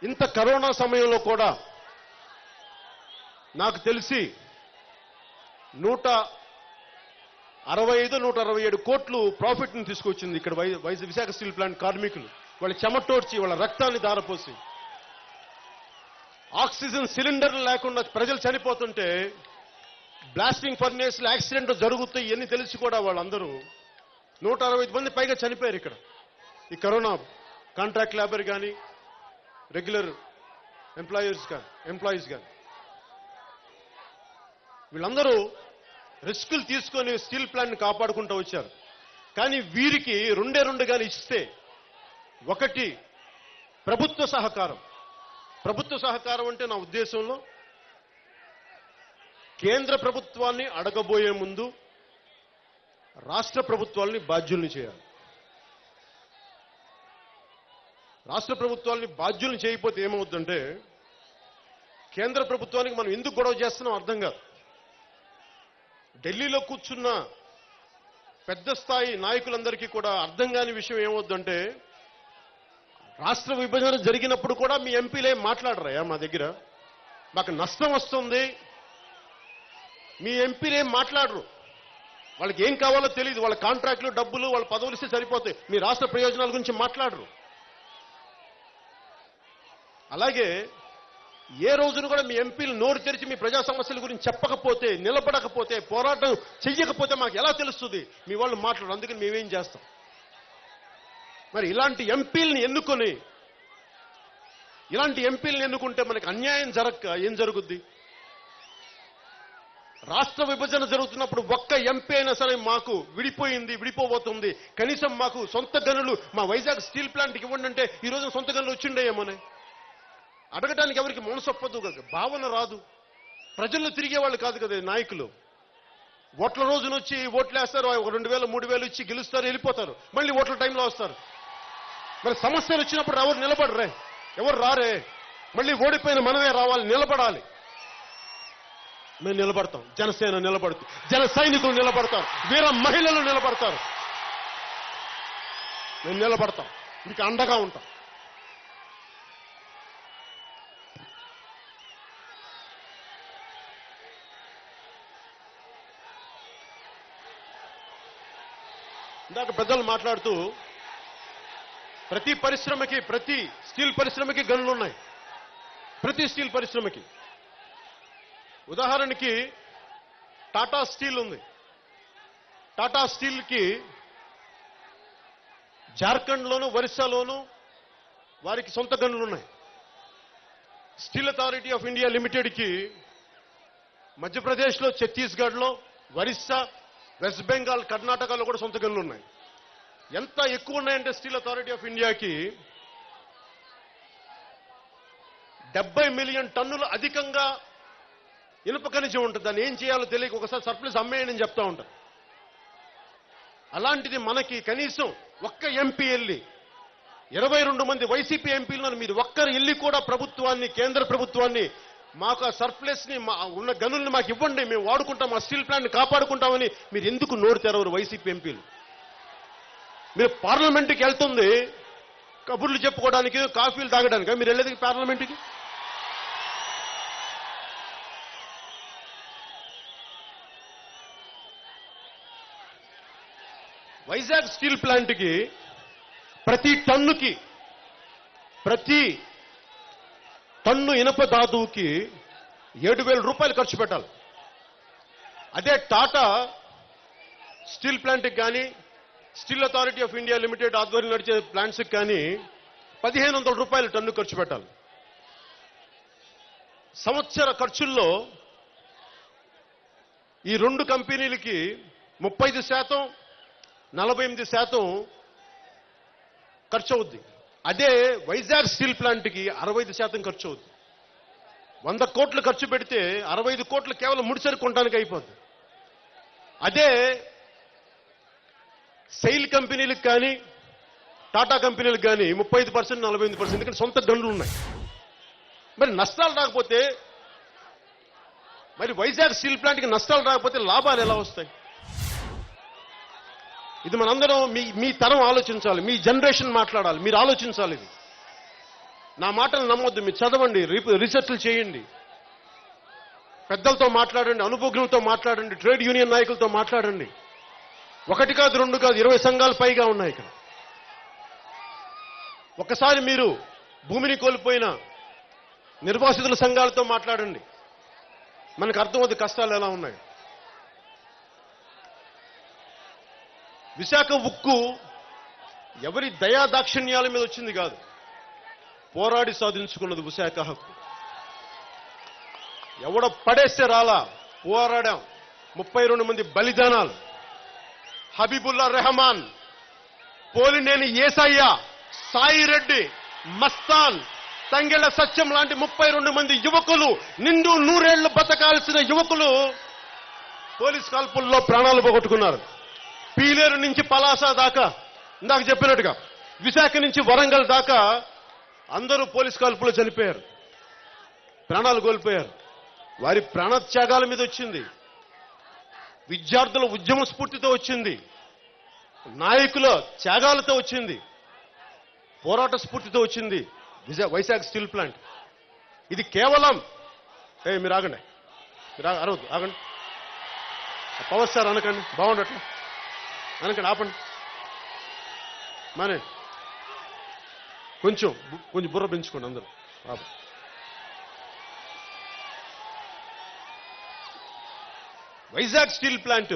ఇంత కరోనా సమయంలో కూడా నాకు తెలిసి 165-167 కోట్లు ప్రాఫిట్ ని తీసుకొచ్చింది ఇక్కడ విశాఖ స్టీల్ ప్లాంట్ కార్మికులు. వాళ్ళ చెమటోడ్చి, వాళ్ళ రక్తాన్ని దారపోసి, ఆక్సిజన్ సిలిండర్లు లేకుండా ప్రజలు చనిపోతుంటే, బ్లాస్టింగ్ ఫర్నేస్ లో యాక్సిడెంట్ జరుగుతాయి అని తెలిసి కూడా వాళ్ళందరూ 165 మంది పైగా చనిపోయారు ఇక్కడ. ఈ కరోనా కాంట్రాక్ట్ లేబర్ కానీ, రెగ్యులర్ ఎంప్లాయీస్ కానీ వీళ్ళందరూ రిస్కులు తీసుకొని స్టీల్ ప్లాంట్ ని కాపాడుకుంటూ వచ్చారు. కానీ వీరికి 2 గాని ఇస్తే, ఒకటి ప్రభుత్వ సహకారం. ప్రభుత్వ సహకారం అంటే నా ఉద్దేశంలో కేంద్ర ప్రభుత్వాన్ని అడగబోయే ముందు రాష్ట్ర ప్రభుత్వాలని బాధ్యుల్ని చేయాలి. రాష్ట్ర ప్రభుత్వాలని బాధ్యుల్ని చేయకపోతే ఏమవుతుందంటే కేంద్ర ప్రభుత్వానికి మనం ఎందుకు గొడవ చేస్తున్నాం అర్థం కాదు. ఢిల్లీలో కూర్చున్న పెద్ద స్థాయి నాయకులందరికీ కూడా అర్థం కాని విషయం ఏమవుతుందంటే రాష్ట్ర విభజన జరిగినప్పుడు కూడా మీ ఎంపీలే మాట్లాడరా మా దగ్గర మాకు నష్టం వస్తుంది, మీ ఎంపీలేం మాట్లాడరు. వాళ్ళకి ఏం కావాలో తెలియదు. వాళ్ళ కాంట్రాక్టులు, డబ్బులు, వాళ్ళ పదవులు ఇస్తే సరిపోతాయి. మీ రాష్ట్ర ప్రయోజనాల గురించి మాట్లాడరు. అలాగే ఏ రోజును కూడా మీ ఎంపీలు నోరు తెరిచి మీ ప్రజా సమస్యల గురించి చెప్పకపోతే, నిలబడకపోతే, పోరాటం చెయ్యకపోతే మాకు ఎలా తెలుస్తుంది? మీ వాళ్ళు మాట్లాడరు. అందుకని మేమేం చేస్తాం? మరి ఇలాంటి ఎంపీలని ఎన్నుకుంటే మనకి అన్యాయం జరగక ఏం జరుగుద్ది? రాష్ట్ర విభజన జరుగుతున్నప్పుడు ఒక్క ఎంపీ అయినా సరే మాకు విడిపోబోతుంది, కనీసం మాకు సొంత గనులు మా వైజాగ్ స్టీల్ ప్లాంట్కి ఇవ్వండి అంటే ఈ రోజు సొంత గనులు వచ్చిండేమోనే అడగడానికి ఎవరికి మనసొప్పదు కదా, భావన రాదు. ప్రజల్లో తిరిగే వాళ్ళు కాదు కదా నాయకులు. ఓట్ల రోజున వచ్చి ఓట్లు వేస్తారు, 2,000 3,000 ఇచ్చి గెలుస్తారు, వెళ్ళిపోతారు. మళ్ళీ ఓట్ల టైంలో వస్తారు. మరి సమస్యలు వచ్చినప్పుడు ఎవరు నిలబడరే, ఎవరు రారే. మళ్ళీ ఓడిపోయిన మనమే రావాలి, నిలబడాలి. మేము నిలబడతాం. జనసేన నిలబడుతుంది, జన సైనికులు నిలబడతారు, వీర మహిళలు నిలబడతారు. మేము నిలబడతాం, మీకు అండగా ఉంటాం. ఇందాక పెద్దలు మాట్లాడుతూ ప్రతి పరిశ్రమకి, ప్రతి స్టీల్ పరిశ్రమకి గనులు ఉన్నాయి. ప్రతి స్టీల్ పరిశ్రమకి ఉదాహరణకి టాటా స్టీల్ ఉంది. టాటా స్టీల్కి జార్ఖండ్లోను, ఒరిస్సాలోను వారికి సొంత గనులు ఉన్నాయి. స్టీల్ అథారిటీ ఆఫ్ ఇండియా లిమిటెడ్కి మధ్యప్రదేశ్లో, ఛత్తీస్గఢ్లో, ఒరిస్సా, వెస్ట్ బెంగాల్, కర్ణాటకలో కూడా సొంత గనులు ఉన్నాయి. ఎంత ఎక్కువ ఉన్నాయంటే స్టీల్ అథారిటీ ఆఫ్ ఇండియాకి 70 మిలియన్ టన్నులు అధికంగా ఇనుప ఖనిజం ఉంటుంది. దాన్ని ఏం చేయాలో తెలియక ఒకసారి సర్ప్లస్ అమ్మేయని చెప్తా ఉంటారు. అలాంటిది మనకి కనీసం ఒక్క ఎంపీ వెళ్ళి 22 మంది వైసీపీ ఎంపీలను మీరు ఒక్కరు వెళ్ళి కూడా ప్రభుత్వాన్ని, కేంద్ర ప్రభుత్వాన్ని మాకు ఆ సర్ప్లస్ ని, ఉన్న గనుల్ని మాకు ఇవ్వండి, మేము వాడుకుంటాం, ఆ స్టీల్ ప్లాంట్ ని కాపాడుకుంటామని మీరు ఎందుకు నోరు తెరవరు వైసీపీ ఎంపీలు? మీరు పార్లమెంట్కి వెళ్తుంది కబుర్లు చెప్పుకోవడానికి, కాఫీలు తాగడానికి. మీరు వెళ్ళేది పార్లమెంట్కి. వైజాగ్ స్టీల్ ప్లాంట్కి ప్రతి టన్ను ఇనప ధాతువుకి 7,000 రూపాయలు ఖర్చు పెట్టాలి. అదే టాటా స్టీల్ ప్లాంట్కి కానీ, steel authority of India limited ఆధ్వర్యంలో నడిచే ప్లాంట్స్కి కానీ 1,500 రూపాయలు టన్ను ఖర్చు పెట్టాలి. సంవత్సర ఖర్చుల్లో ఈ రెండు కంపెనీలకి 35%, 48% ఖర్చు అవుద్ది. అదే వైజాగ్ స్టీల్ ప్లాంట్కి 65% ఖర్చు అవుద్ది. 100 కోట్లు ఖర్చు పెడితే 65 కోట్లు కేవలం ముడిసరుకు కొనడానికి అయిపోద్ది. అదే సెయిల్ కంపెనీలకు కానీ, టాటా కంపెనీలకు కానీ 35%, 48%. ఎందుకంటే సొంత గనులు ఉన్నాయి. మరి నష్టాలు రాకపోతే, మరి వైజాగ్ స్టీల్ ప్లాంట్కి నష్టాలు రాకపోతే లాభాలు ఎలా వస్తాయి? ఇది మనందరం మీ తరం ఆలోచించాలి, మీ జనరేషన్ మాట్లాడాలి, మీరు ఆలోచించాలి. ఇది నా మాటలు నమ్మొద్దు, మీరు చదవండి, రీసెర్చ్లు చేయండి, పెద్దలతో మాట్లాడండి, అనుభవజ్ఞులతో మాట్లాడండి, ట్రేడ్ యూనియన్ నాయకులతో మాట్లాడండి. 1 కాదు 2 కాదు 20 సంఘాలు పైగా ఉన్నాయి ఇక్కడ. ఒకసారి మీరు భూమిని కోల్పోయిన నిర్వాసితుల సంఘాలతో మాట్లాడండి, మనకు అర్థమవుతుంది కష్టాలు ఎలా ఉన్నాయి. విశాఖ ఉక్కు ఎవరి దయా దాక్షిణ్యాల మీద వచ్చింది కాదు, పోరాడి సాధించుకున్నది విశాఖ హక్కు. ఎవడ పడేస్తే రాలా, పోరాడాం. 32 మంది బలిదానాలు. హబీబుల్లా రెహమాన్, పోలినేని ఏసయ్య, సాయిరెడ్డి, మస్తాన్, తంగెళ్ల సత్యం లాంటి 32 మంది యువకులు, నిండు నూరేళ్లు బతకాల్సిన యువకులు పోలీస్ కాల్పుల్లో ప్రాణాలు పోగొట్టుకున్నారు. పీలేరు నుంచి పలాస దాకా, ఇందాక చెప్పినట్టుగా విశాఖ నుంచి వరంగల్ దాకా అందరూ పోలీస్ కాల్పుల్లో చనిపోయారు, ప్రాణాలు కోల్పోయారు. వారి ప్రాణత్యాగాల మీద వచ్చింది, విద్యార్థుల ఉద్యమ స్ఫూర్తితో వచ్చింది, నాయకుల త్యాగాలతో వచ్చింది, పోరాట స్ఫూర్తితో వచ్చింది వైజాగ్ స్టీల్ ప్లాంట్. ఇది కేవలం మీరు ఆగండి, మీరు అరవద్దు, ఆగండి. పవర్ స్టార్ అనకండి, బాగుండట్లే అనకండి, ఆపండి. మానే కొంచెం బుర్ర పెంచుకోండి అందరూ. వైజాగ్ స్టీల్ ప్లాంట్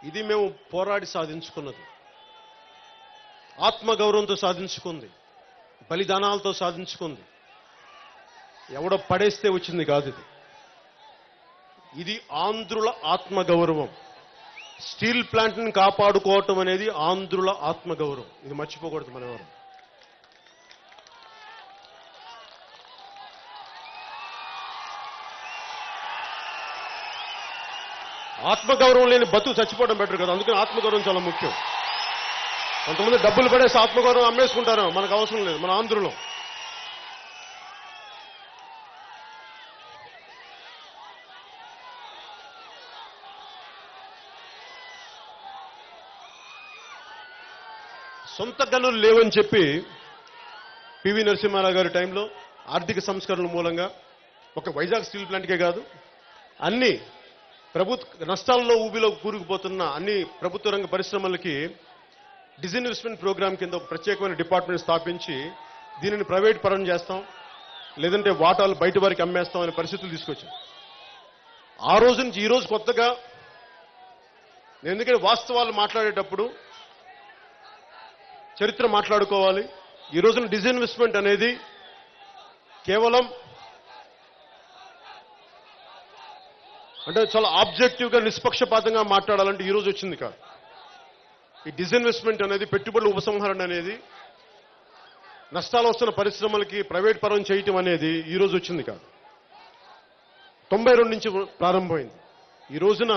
ఇది మేము పోరాడి సాధించుకున్నది, ఆత్మగౌరవంతో సాధించుకుంది, బలిదానాలతో సాధించుకుంది. ఎవడో పడేస్తే వచ్చింది కాదు ఇది. ఇది ఆంధ్రుల ఆత్మగౌరవం. స్టీల్ ప్లాంట్ని కాపాడుకోవటం అనేది ఆంధ్రుల ఆత్మగౌరవం. ఇది మర్చిపోకూడదు మనం ఎవరు. ఆత్మగౌరవం లేని బతుకు చచ్చిపోవడం బెటర్ కదా, అందుకని ఆత్మగౌరవం చాలా ముఖ్యం. కొంతమంది డబ్బులు పడేసి ఆత్మగౌరవం అమ్మేసుకుంటారు, మనకు అవసరం లేదు. మన ఆంధ్రులో సొంత గనులు లేవని చెప్పి పివి నరసింహారావు గారి టైంలో ఆర్థిక సంస్కరణల మూలంగా ఒక వైజాగ్ స్టీల్ ప్లాంట్కే కాదు, అన్ని ప్రభుత్వ నష్టాల్లో ఊబిలో కూరుకుపోతున్న అన్ని ప్రభుత్వ రంగ పరిశ్రమలకి డిజిన్వెస్ట్మెంట్ ప్రోగ్రామ్ కింద ఒక ప్రత్యేకమైన డిపార్ట్మెంట్ స్థాపించి దీనిని ప్రైవేట్ పరం చేస్తాం, లేదంటే వాటాలు బయట వారికి అమ్మేస్తాం అనే పరిస్థితులు తీసుకొచ్చాం. ఆ రోజు నుంచి ఈ రోజు కొత్తగా, ఎందుకంటే వాస్తవాలు మాట్లాడేటప్పుడు చరిత్ర మాట్లాడుకోవాలి. ఈ రోజున డిజిన్వెస్ట్మెంట్ అనేది కేవలం అంటే చాలా ఆబ్జెక్టివ్గా నిష్పక్షపాతంగా మాట్లాడాలంటే ఈ రోజు వచ్చింది కాదు. ఈ డిజిన్వెస్ట్మెంట్ అనేది, పెట్టుబడుల ఉపసంహరణ అనేది, నష్టాలు వస్తున్న పరిశ్రమలకి ప్రైవేట్ పరం చేయటం అనేది ఈ రోజు వచ్చింది కాదు. 92 నుంచి ప్రారంభమైంది. ఈ రోజున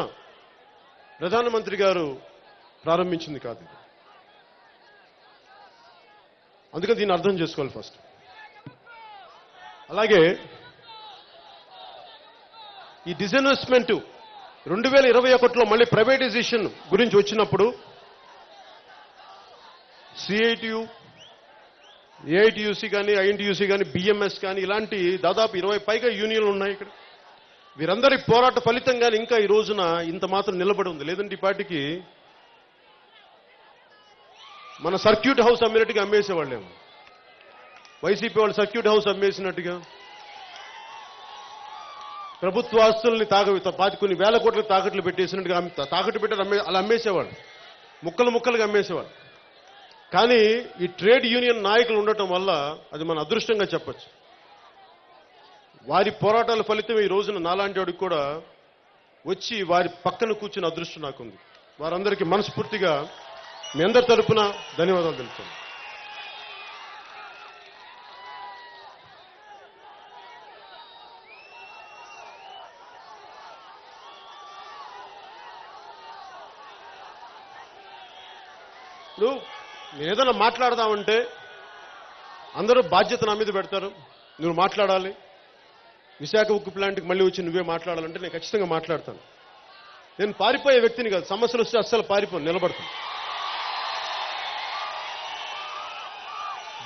ప్రధానమంత్రి గారు ప్రారంభించింది కాదు. అందుకని దీన్ని అర్థం చేసుకోవాలి ఫస్ట్. అలాగే ఈ డిజిన్వెస్ట్మెంట్ 2021లో మళ్ళీ ప్రైవేటైజేషన్ గురించి వచ్చినప్పుడు సిఐటియు, ఏఐటియుసి కానీ, ఐఎన్టీయూసీ కానీ, బిఎంఎస్ కానీ ఇలాంటి దాదాపు 20 పైగా యూనియన్లు ఉన్నాయి ఇక్కడ. వీరందరి పోరాట ఫలితంగానే ఇంకా ఈ రోజున ఇంత మాత్రం నిలబడి ఉంది. లేదంటే ఈ పార్టీకి మన సర్క్యూట్ హౌస్ అమ్మినట్టుగా అమ్మేసేవాళ్ళేమో. వైసీపీ వాళ్ళు సర్క్యూట్ హౌస్ అమ్మేసినట్టుగా ప్రభుత్వ ఆస్తుల్ని కొన్ని వేల కోట్ల తాకట్లు పెట్టేసినట్టుగా తాకట్టు పెట్టారు, అలా అమ్మేసేవాడు, ముక్కలు ముక్కలుగా అమ్మేసేవాడు. కానీ ఈ ట్రేడ్ యూనియన్ నాయకులు ఉండటం వల్ల అది మన అదృష్టంగా చెప్పచ్చు. వారి పోరాటాల ఫలితం ఈ రోజున నాలాంటి వాడికి కూడా వచ్చి వారి పక్కన కూర్చున్న అదృష్టం నాకుంది. వారందరికీ మనస్ఫూర్తిగా మీ అందరి తరపున ధన్యవాదాలు తెలుపుతాను. ఇప్పుడు నేను ఏదైనా మాట్లాడదామంటే అందరూ బాధ్యత నా మీద పెడతారు, నువ్వు మాట్లాడాలి, విశాఖ ఉక్కు ప్లాంట్కి మళ్ళీ వచ్చి నువ్వే మాట్లాడాలంటే నేను ఖచ్చితంగా మాట్లాడతాను. నేను పారిపోయే వ్యక్తిని కాదు, సమస్యలు వస్తే అస్సలు పారిపోను, నిలబడతాను.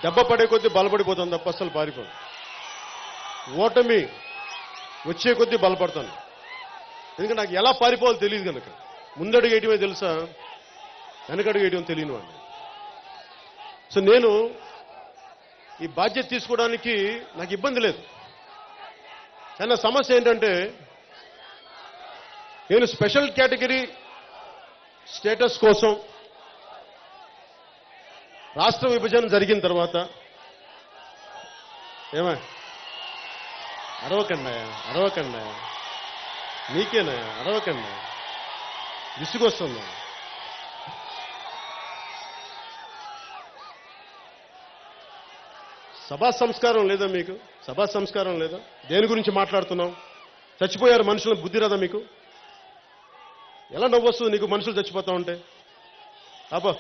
దెబ్బ పడే కొద్దీ బలపడిపోతాను తప్ప అస్సలు పారిపోను. ఓటమి వచ్చే కొద్దీ బలపడతాను. ఎందుకంటే నాకు ఎలా పారిపోవాలో తెలియదు కనుక. ముందడుగు వేయటమే తెలుసా, వెనకడుగు వేయటం తెలియని వాడిని. సో నేను ఈ బాధ్యత తీసుకోవడానికి నాకు ఇబ్బంది లేదు. కానీ సమస్య ఏంటంటే నేను స్పెషల్ కేటగిరీ స్టేటస్ కోసం రాష్ట్ర విభజన జరిగిన తర్వాత అరవకండా నీకేనా అరవకండా విసుగొస్తుందా? సభా సంస్కారం లేదా మీకు? సభా సంస్కారం లేదా? దేని గురించి మాట్లాడుతున్నాం? చచ్చిపోయారు మనుషుల బుద్ధి రాదా మీకు? ఎలా నవ్వొస్తుంది నీకు మనుషులు చచ్చిపోతా ఉంటే? అబ్బా,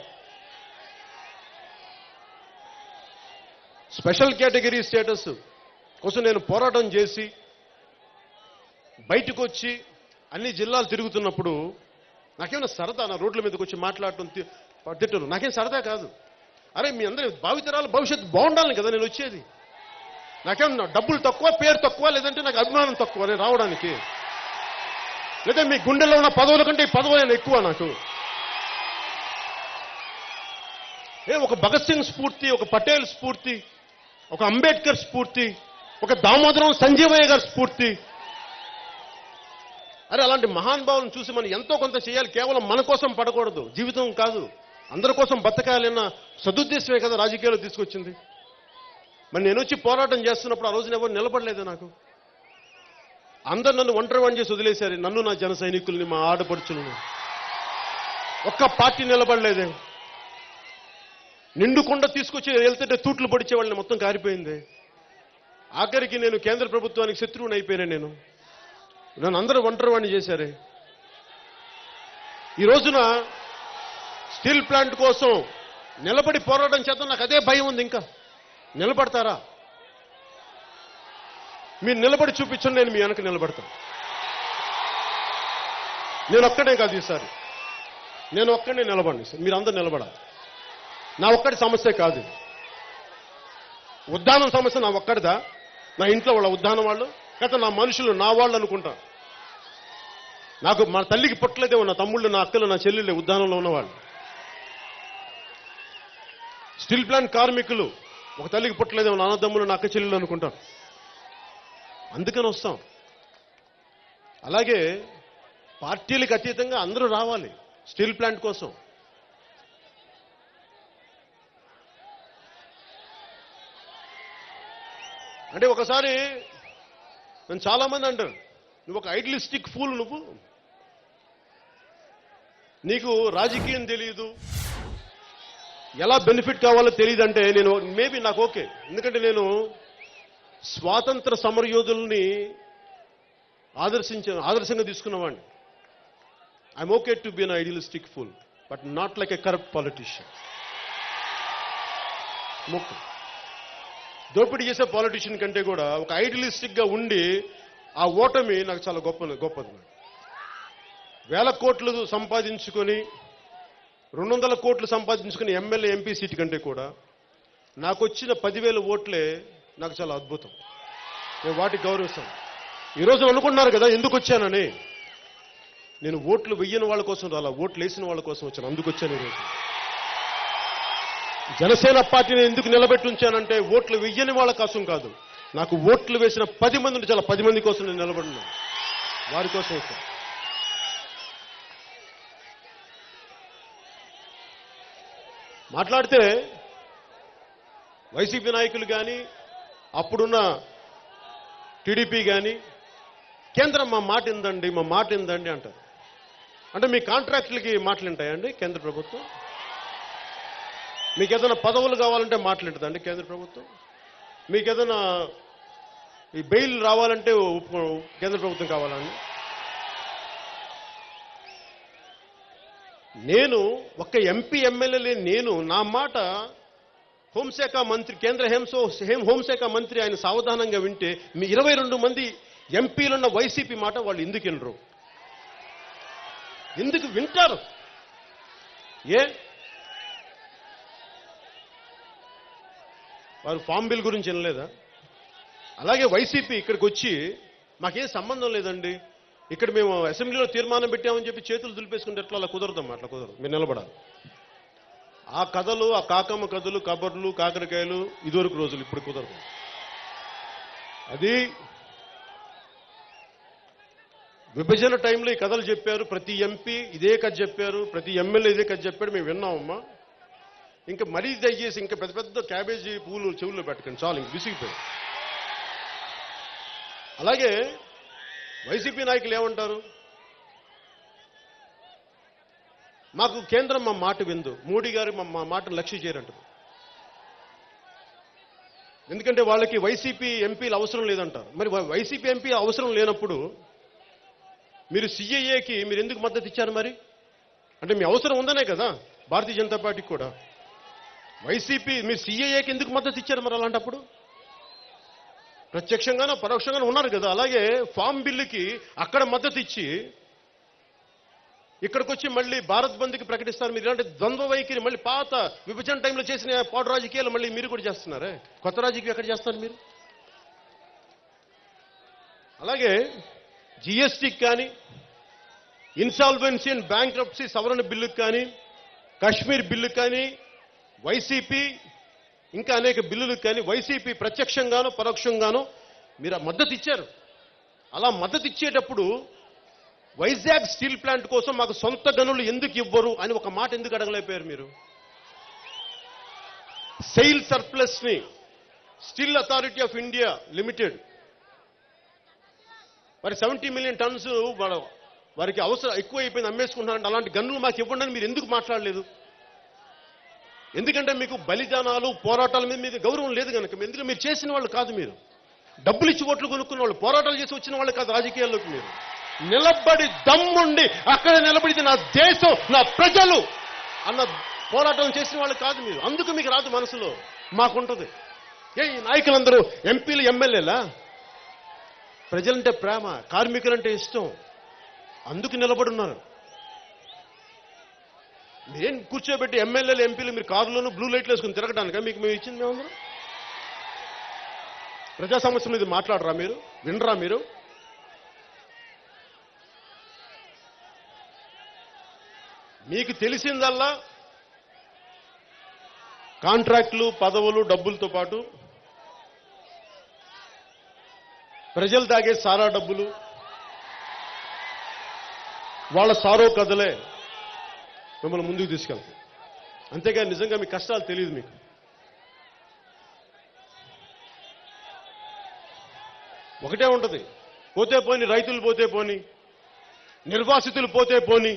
స్పెషల్ కేటగిరీ స్టేటస్ కోసం నేను పోరాటం చేసి బయటకు వచ్చి అన్ని జిల్లాలు తిరుగుతున్నప్పుడు నాకేమైనా సరదా? నా రోడ్ల మీదకి వచ్చి మాట్లాడటం తిట్టరు నాకేం సరదా కాదు. అరే మీ అందరి భావితరాల భవిష్యత్తు బాగుండాలని కదా నేను వచ్చేది. నాకేమన్నా డబ్బులు తక్కువ, పేరు తక్కువ, లేదంటే నాకు అభిమానం తక్కువ నేను రావడానికి? లేదా మీ గుండెల్లో ఉన్న పదవుల కంటే ఈ పదవులైనా ఎక్కువ నాకు? ఒక భగత్ సింగ్ స్ఫూర్తి, ఒక పటేల్ స్ఫూర్తి, ఒక అంబేద్కర్ స్ఫూర్తి, ఒక దామోదరం సంజీవయ్య గారి స్ఫూర్తి. అరే అలాంటి మహానుభావులను చూసి మనం ఎంతో కొంత చేయాలి. కేవలం మన కోసం పడకూడదు, జీవితం కాదు, అందరి కోసం బతకాలన్న సదుద్దేశమే కదా రాజకీయాలు తీసుకొచ్చింది. మరి నేను వచ్చి పోరాటం చేస్తున్నప్పుడు ఆ రోజున ఎవరు నిలబడలేదు నాకు. అందరు నన్ను ఒంటరివాణి చేసి వదిలేశారు, నన్ను నా జన సైనికుల్ని, మా ఆడపడుచులను. ఒక్క పార్టీ నిలబడలేదే. నిండుకుండా తీసుకొచ్చి వెళ్తుంటే తూట్లు పొడిచే వాళ్ళని మొత్తం కారిపోయింది. ఆఖరికి నేను కేంద్ర ప్రభుత్వానికి శత్రువుని అయిపోయాను. నన్ను అందరూ ఒంటరివాణి చేశారే. ఈ రోజున స్టీల్ ప్లాంట్ కోసం నిలబడి పోరాటం చేద్దాం, నాకు అదే భయం ఉంది. ఇంకా నిలబడతారా? మీరు నిలబడి చూపించండి, నేను మీ వెనక నిలబడతాను. నేను ఒక్కడే కాదు ఈసారి, నేను ఒక్కడే నిలబడి సార్, మీరు అందరూ నిలబడాలి. నా ఒక్కడి సమస్య కాదు, ఉద్దానం సమస్య నా ఒక్కడిదా? నా ఇంట్లో వాళ్ళ ఉద్దానం వాళ్ళు గత నా మనుషులు నా వాళ్ళు అనుకుంటా. నాకు మా తల్లికి పుట్టలేదే, నా తమ్ముళ్ళు, నా అక్కలు, నా చెల్లెళ్ళే ఉద్దానంలో ఉన్నవాళ్ళు. స్టీల్ ప్లాంట్ కార్మికులు ఒక తల్లికి పుట్టలేదేమో, నా అన్నదమ్ములు, నా అక్క చెల్లెళ్ళు అనుకుంటాం. అందుకని వస్తాం. అలాగే పార్టీలకు అతీతంగా అందరూ రావాలి స్టీల్ ప్లాంట్ కోసం. అంటే ఒకసారి నన్ను చాలా మంది అంటారు, నువ్వు ఒక ఐడియలిస్టిక్ ఫూల్, నీకు రాజకీయం తెలియదు, ఎలా బెనిఫిట్ కావాలో తెలియదంటే నేను మేబీ నాకు ఓకే. ఎందుకంటే నేను స్వాతంత్ర సమరయోధుల్ని ఆదర్శంగా తీసుకున్నవాడిని. I'm okay to be an idealistic fool, but not like a corrupt politician. దోపిడీ చేసే పాలిటీషియన్ కంటే కూడా ఒక ఐడియలిస్టిక్ గా ఉండి ఆ ఓటమి నాకు చాలా గొప్పది. 1000 కోట్లు సంపాదించుకొని 200 కోట్లు సంపాదించుకుని ఎమ్మెల్యే ఎంపీ సీటు కంటే కూడా నాకు వచ్చిన 10,000 ఓట్లే నాకు చాలా అద్భుతం. నేను వాటికి గౌరవిస్తాను. ఈరోజు అనుకుంటున్నారు కదా ఎందుకు వచ్చానని. నేను ఓట్లు వెయ్యని వాళ్ళ కోసం రాలా, ఓట్లు వేసిన వాళ్ళ కోసం వచ్చాను. అందుకు వచ్చాను ఈరోజు. జనసేన పార్టీని ఎందుకు నిలబెట్టి ఉంచానంటే ఓట్లు వెయ్యని వాళ్ళ కోసం కాదు, నాకు ఓట్లు వేసిన 10 మంది ఉంటే చాలా 10 మంది కోసం నేను నిలబడినాను, వారి కోసం వచ్చాను. మాట్లాడితే వైసీపీ నాయకులు కానీ అప్పుడున్న టీడీపీ కానీ కేంద్రం మా మాట ఇందండి అంటారు. అంటే మీ కాంట్రాక్టులకి మాటలుంటాయండి కేంద్ర ప్రభుత్వం? మీకు ఏదైనా పదవులు కావాలంటే మాట్లాడుతుందండి కేంద్ర ప్రభుత్వం? మీకు ఏదైనా ఈ బెయిల్ రావాలంటే కేంద్ర ప్రభుత్వం కావాలండి? నేను ఒక్క ఎంపీ ఎమ్మెల్యే నేను నా మాట హోంశాఖ మంత్రి, కేంద్ర హోంశాఖ మంత్రి ఆయన సావధానంగా వింటే మీ 22 మంది ఎంపీలున్న వైసీపీ మాట వాళ్ళు ఎందుకు వినరు? ఎందుకు వింటారు? వారు ఫామ్ బిల్ గురించి వినలేదా? అలాగే వైసీపీ ఇక్కడికి వచ్చి మాకేం సంబంధం లేదండి, ఇక్కడ మేము అసెంబ్లీలో తీర్మానం పెట్టామని చెప్పి చేతులు దులిపేసుకుంటే ఎట్లా? అలా కుదరదమ్మా, అట్లా కుదరదు. మీరు నిలబడాలి. ఆ కథలు, ఆ కాకమ్మ కథలు, కబర్లు, కాకరకాయలు ఇదివరకు రోజులు, ఇప్పుడు కుదరదు. అది విభజన టైంలో ఈ కథలు చెప్పారు, ప్రతి ఎంపీ ఇదే కథ చెప్పారు, ప్రతి ఎమ్మెల్యే ఇదే కథ చెప్పాడు, మేము విన్నామమ్మా. ఇంకా మరీ దయచేసి ఇంకా పెద్ద పెద్ద క్యాబేజీ పూలు చెవుల్లో పెట్టకండి, చాలు, ఇంక విసిగిపోయారు. అలాగే వైసీపీ నాయకులు ఏమంటారు? మాకు కేంద్రం మా మాట విందు, మోడీ గారు మా మాటను లక్ష్య చేయరంటారు. ఎందుకంటే వాళ్ళకి వైసీపీ ఎంపీలు అవసరం లేదంటారు. మరి వైసీపీ ఎంపీ అవసరం లేనప్పుడు మీరు సిఏఏకి మీరు ఎందుకు మద్దతు ఇచ్చారు? మరి అంటే మీ అవసరం ఉందనే కదా భారతీయ జనతా పార్టీకి కూడా. వైసీపీ మీరు సిఏఏకి ఎందుకు మద్దతు ఇచ్చారు? మరి అలాంటప్పుడు ప్రత్యక్షంగానో పరోక్షంగానో ఉన్నారు కదా. అలాగే ఫామ్ బిల్లుకి అక్కడ మద్దతు ఇచ్చి ఇక్కడికి వచ్చి మళ్ళీ భారత్ బంద్కి ప్రకటిస్తారు. మీరు ఇలాంటి ద్వంద్వ వైఖరి మళ్ళీ పాత విభజన టైంలో చేసిన పాడు రాజకీయాలు మళ్ళీ మీరు కూడా చేస్తున్నారే. కొత్త రాజకీయం ఎక్కడ చేస్తారు మీరు? అలాగే జిఎస్టీకి కానీ, ఇన్సాల్వెన్సీ అండ్ బ్యాంక్రప్సీ సవరణ బిల్లుకి కానీ, కాశ్మీర్ బిల్లుకి కానీ, వైసీపీ ఇంకా అనేక బిల్లులకు కానీ వైసీపీ ప్రత్యక్షంగానో పరోక్షంగానో మీరు మద్దతు ఇచ్చారు. అలా మద్దతు ఇచ్చేటప్పుడు వైజాగ్ స్టీల్ ప్లాంట్ కోసం మాకు సొంత గనులు ఎందుకు ఇవ్వరు అని ఒక మాట ఎందుకు అడగలేకపోయారు మీరు? సెయిల్ సర్ప్లస్ ని steel authority of India limited మరి 70 మిలియన్ టన్స్ వారికి అవసరం ఎక్కువ అయిపోయింది, అమ్మేసుకుంటున్నారంటే అలాంటి గన్నులు మాకు ఇవ్వండి అని మీరు ఎందుకు మాట్లాడలేదు? ఎందుకంటే మీకు బలిదానాలు పోరాటాల మీద మీకు గౌరవం లేదు కనుక. ఎందుకంటే మీరు చేసిన వాళ్ళు కాదు. మీరు డబ్బులు ఇచ్చి ఓట్లు కొనుక్కున్న వాళ్ళు, పోరాటాలు చేసి వచ్చిన వాళ్ళు కాదు రాజకీయాల్లోకి. మీరు నిలబడి దమ్ముండి అక్కడ నిలబడితే నా దేశం నా ప్రజలు అన్న పోరాటం చేసిన వాళ్ళు కాదు మీరు. అందుకు మీకు రాదు మనసులో, మాకుంటుంది. ఈ నాయకులందరూ ఎంపీలు ఎమ్మెల్యేలా? ప్రజలంటే ప్రేమ, కార్మికులంటే ఇష్టం, అందుకు నిలబడున్నారు. మీరేం కూర్చోబెట్టి ఎమ్మెల్యేలు ఎంపీలు మీరు కారులోనూ బ్లూ లైట్లు వేసుకుని తిరగడానిక మీకు మేము ఇచ్చింది? మేమందరం ప్రజా సమస్యల మీద మాట్లాడరా మీరు? వినరా మీరు? మీకు తెలిసిందల్లా కాంట్రాక్టులు, పదవులు, డబ్బులతో పాటు ప్రజలు తాగే సారా డబ్బులు, వాళ్ళ సారో కథలే మిమ్మల్ని ముందుకు తీసుకెళ్తాం. అంతేగాని నిజంగా మీ కష్టాలు తెలియదు మీకు. ఒకటే ఉంటుంది, పోతే పోని రైతులు పోతే పోని, నిర్వాసితులు పోతే పోని,